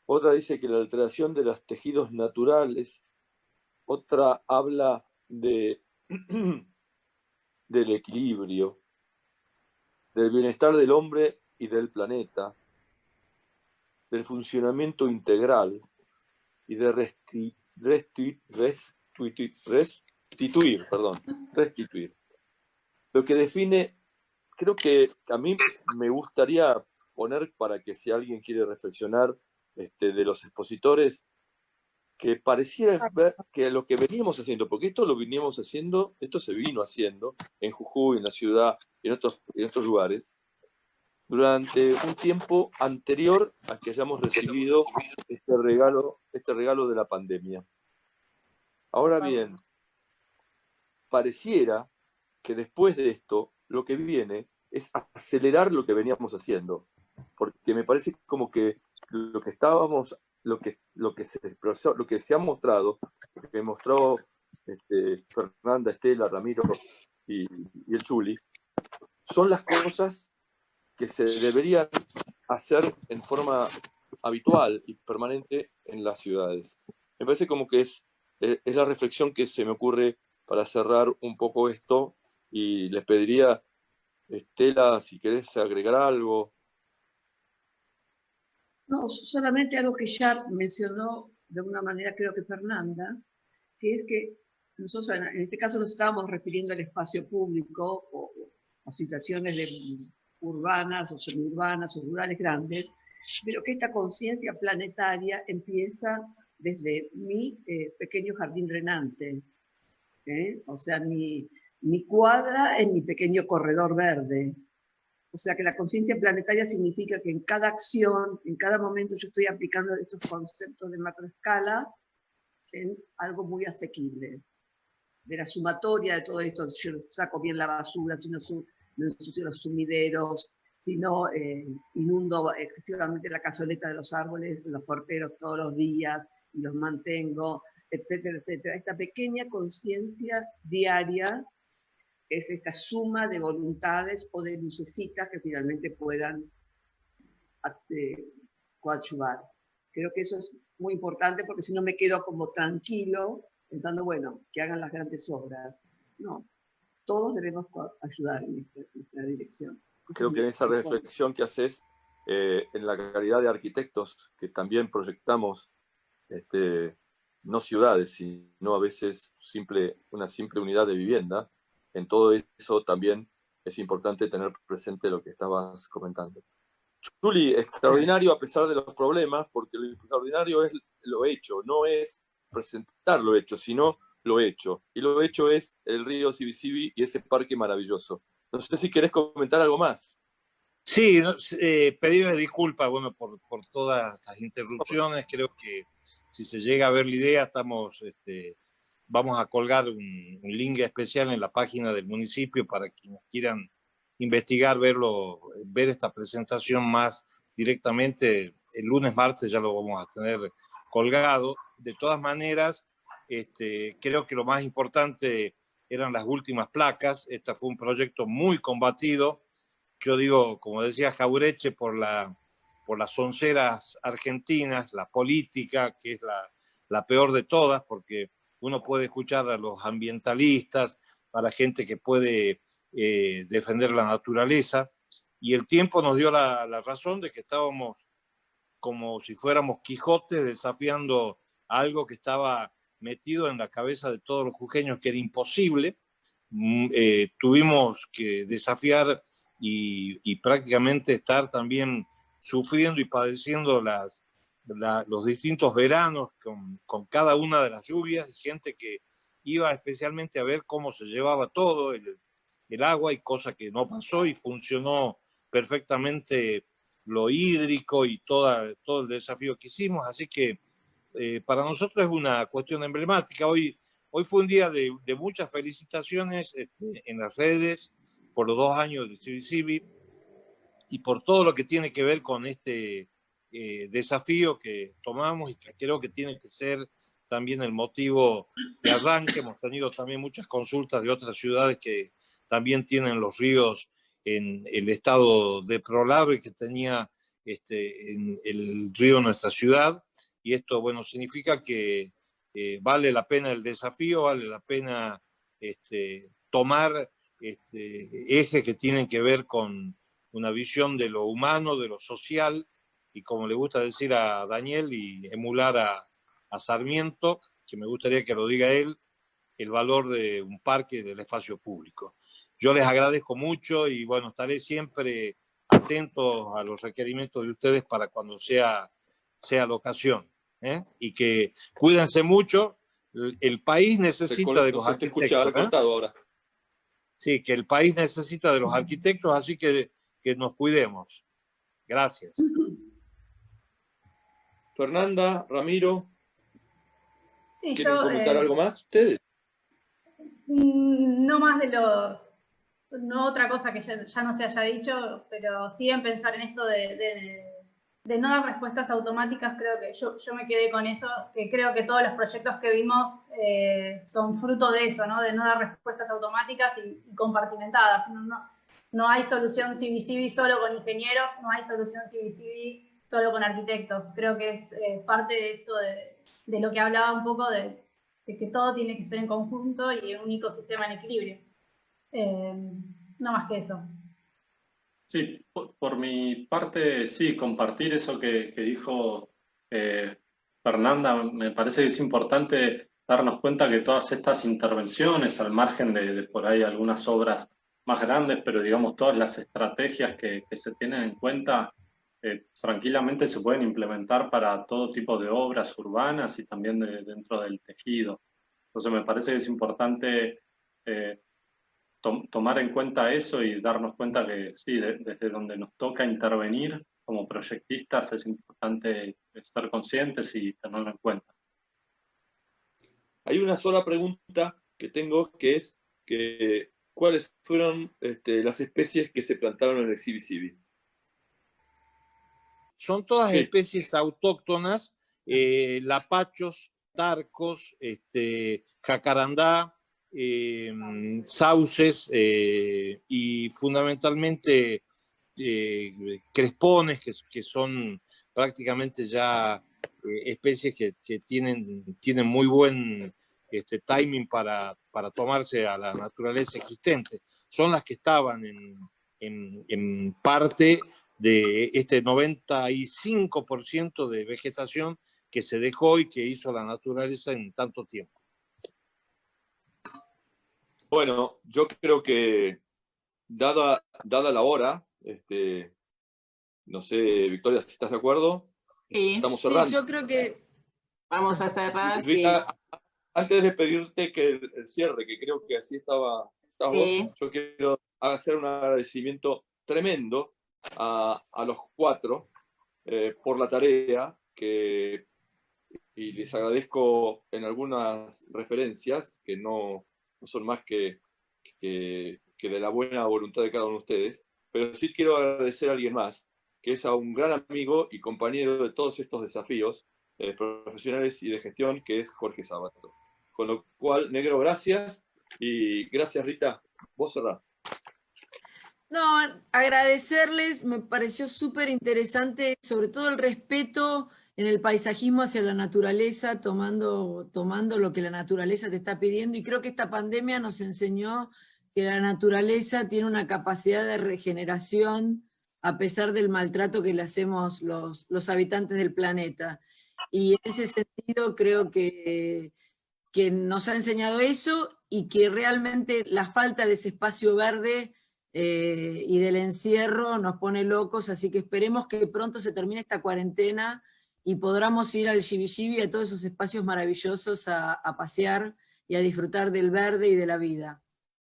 Otra dice que la alteración de los tejidos naturales. Otra habla del equilibrio, del bienestar del hombre y del planeta, del funcionamiento integral y de restituir. Lo que define, creo que a mí me gustaría poner, para que si alguien quiere reflexionar de los expositores, que pareciera ver que lo que veníamos haciendo, porque esto se vino haciendo en Jujuy, en la ciudad, en otros lugares, durante un tiempo anterior a que hayamos recibido este regalo de la pandemia. Ahora bien, pareciera que después de esto, lo que viene es acelerar lo que veníamos haciendo, porque me parece como que lo que se ha mostrado, lo que mostró Fernanda, Estela, Ramiro y el Chuli, son las cosas que se deberían hacer en forma habitual y permanente en las ciudades. Me parece como que es la reflexión que se me ocurre para cerrar un poco esto, y les pediría, Estela, si querés agregar algo. No, solamente algo que ya mencionó de una manera, creo que Fernanda, que es que nosotros en este caso nos estábamos refiriendo al espacio público o situaciones urbanas o semiurbanas o rurales grandes, pero que esta conciencia planetaria empieza desde mi pequeño jardín renante, o sea, mi cuadra en mi pequeño corredor verde. O sea que la conciencia planetaria significa que en cada acción, en cada momento yo estoy aplicando estos conceptos de macroescala en algo muy asequible. De la sumatoria de todo esto, si yo saco bien la basura, si no ensucio los sumideros, si no inundo excesivamente la cazoleta de los árboles, los porteros todos los días, y los mantengo, etcétera, etcétera. Esta pequeña conciencia diaria es esta suma de voluntades o de lucecitas que finalmente puedan coadyuvar. Creo que eso es muy importante porque si no me quedo como tranquilo pensando, bueno, que hagan las grandes obras. No, todos debemos ayudar en esta dirección. Creo que en esa reflexión que haces en la calidad de arquitectos que también proyectamos no ciudades, sino a veces una simple unidad de vivienda, en todo eso también es importante tener presente lo que estabas comentando. Juli, extraordinario a pesar de los problemas, porque lo extraordinario es lo hecho, no es presentar lo hecho, sino lo hecho. Y lo hecho es el río Sibisibi y ese parque maravilloso. No sé si querés comentar algo más. Sí, pedirles disculpas, bueno, por todas las interrupciones. Creo que si se llega a ver la idea, vamos a colgar un link especial en la página del municipio para quienes quieran investigar, ver esta presentación más directamente. El lunes, martes ya lo vamos a tener colgado. De todas maneras, creo que lo más importante eran las últimas placas. Este fue un proyecto muy combatido. Yo digo, como decía Jauretche, por las onceras argentinas, la política, que es la peor de todas, porque uno puede escuchar a los ambientalistas, a la gente que puede defender la naturaleza, y el tiempo nos dio la razón de que estábamos como si fuéramos Quijote desafiando algo que estaba metido en la cabeza de todos los jujeños, que era imposible. Tuvimos que desafiar y prácticamente estar también sufriendo y padeciendo los distintos veranos con cada una de las lluvias, gente que iba especialmente a ver cómo se llevaba todo el agua, y cosa que no pasó y funcionó perfectamente lo hídrico y todo el desafío que hicimos. Así que para nosotros es una cuestión emblemática. Hoy fue un día de muchas felicitaciones en las redes por los 2 años de Sibisibi y por todo lo que tiene que ver con este desafío que tomamos y que creo que tiene que ser también el motivo de arranque. Hemos tenido también muchas consultas de otras ciudades que también tienen los ríos en el estado deplorable que tenía en el río nuestra ciudad, y esto, bueno, significa que vale la pena el desafío, vale la pena tomar ejes que tienen que ver con una visión de lo humano, de lo social, y como le gusta decir a Daniel y emular a Sarmiento, que me gustaría que lo diga él, el valor de un parque, del espacio público. Yo les agradezco mucho y bueno, estaré siempre atento a los requerimientos de ustedes para cuando sea la ocasión. Y que cuídense mucho. El país necesita de los arquitectos. Ahora. Sí, que el país necesita de los arquitectos, así que nos cuidemos. Gracias. Fernanda, Ramiro, sí, ¿quieren comentar algo más ustedes? No más no otra cosa que ya no se haya dicho, pero sí en pensar en esto de no dar respuestas automáticas. Creo que yo me quedé con eso, que creo que todos los proyectos que vimos son fruto de eso, ¿no? De no dar respuestas automáticas y compartimentadas. No hay solución Sibisibi solo con ingenieros, no hay solución Sibisibi solo con arquitectos. Creo que es parte de esto de lo que hablaba un poco de que todo tiene que ser en conjunto y un ecosistema en equilibrio. No más que eso. Sí, por mi parte, sí, compartir eso que dijo Fernanda. Me parece que es importante darnos cuenta que todas estas intervenciones, al margen de por ahí algunas obras más grandes, pero digamos todas las estrategias que se tienen en cuenta, tranquilamente se pueden implementar para todo tipo de obras urbanas y también dentro del tejido. Entonces me parece que es importante tomar en cuenta eso y darnos cuenta que sí, desde donde nos toca intervenir como proyectistas es importante estar conscientes y tenerlo en cuenta. Hay una sola pregunta que tengo, que es ¿cuáles fueron las especies que se plantaron en el Cibi-Cibi? Son todas Sí. especies autóctonas, lapachos, tarcos, jacarandá, sauces y fundamentalmente crespones, que son prácticamente ya especies que tienen muy buen timing para tomarse a la naturaleza existente. Son las que estaban en parte de este 95% de vegetación que se dejó y que hizo la naturaleza en tanto tiempo. Bueno, yo creo que dada la hora, no sé, Victoria, si estás de acuerdo, Sí. estamos cerrando. Sí, yo creo que Vamos a cerrar, Rita, sí. antes de pedirte que el cierre, que creo que así estabas Sí. vos, yo quiero hacer un agradecimiento tremendo a los 4 por la tarea y les agradezco en algunas referencias que no son más que de la buena voluntad de cada uno de ustedes, pero sí quiero agradecer a alguien más, que es a un gran amigo y compañero de todos estos desafíos profesionales y de gestión, que es Jorge Sabato. Con lo cual, negro, gracias, y gracias, Rita, vos cerrás. no, agradecerles, me pareció súper interesante, sobre todo el respeto en el paisajismo hacia la naturaleza, tomando lo que la naturaleza te está pidiendo, y creo que esta pandemia nos enseñó que la naturaleza tiene una capacidad de regeneración a pesar del maltrato que le hacemos los habitantes del planeta. Y en ese sentido creo que nos ha enseñado eso, y que realmente la falta de ese espacio verde y del encierro nos pone locos, así que esperemos que pronto se termine esta cuarentena y podamos ir al Cibi-Cibi, a todos esos espacios maravillosos a pasear y a disfrutar del verde y de la vida.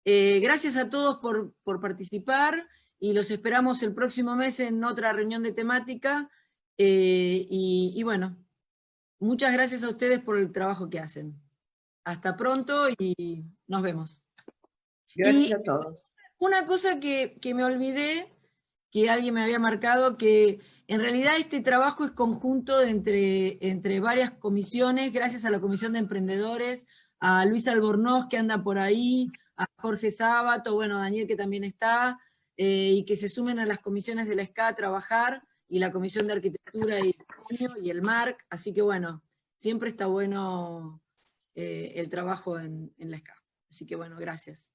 Gracias a todos por participar, y los esperamos el próximo mes en otra reunión de temática, y bueno, muchas gracias a ustedes por el trabajo que hacen. Hasta pronto y nos vemos. Gracias Y a todos. una cosa que me olvidé, que alguien me había marcado, que en realidad este trabajo es conjunto entre varias comisiones, gracias a la Comisión de Emprendedores, a Luis Albornoz, que anda por ahí, a Jorge Sábato, bueno, Daniel, que también está, y que se sumen a las comisiones de la SCA a trabajar, y la Comisión de Arquitectura y Diseño, y el MARC, así que bueno, siempre está bueno el trabajo en la SCA. Así que bueno, gracias.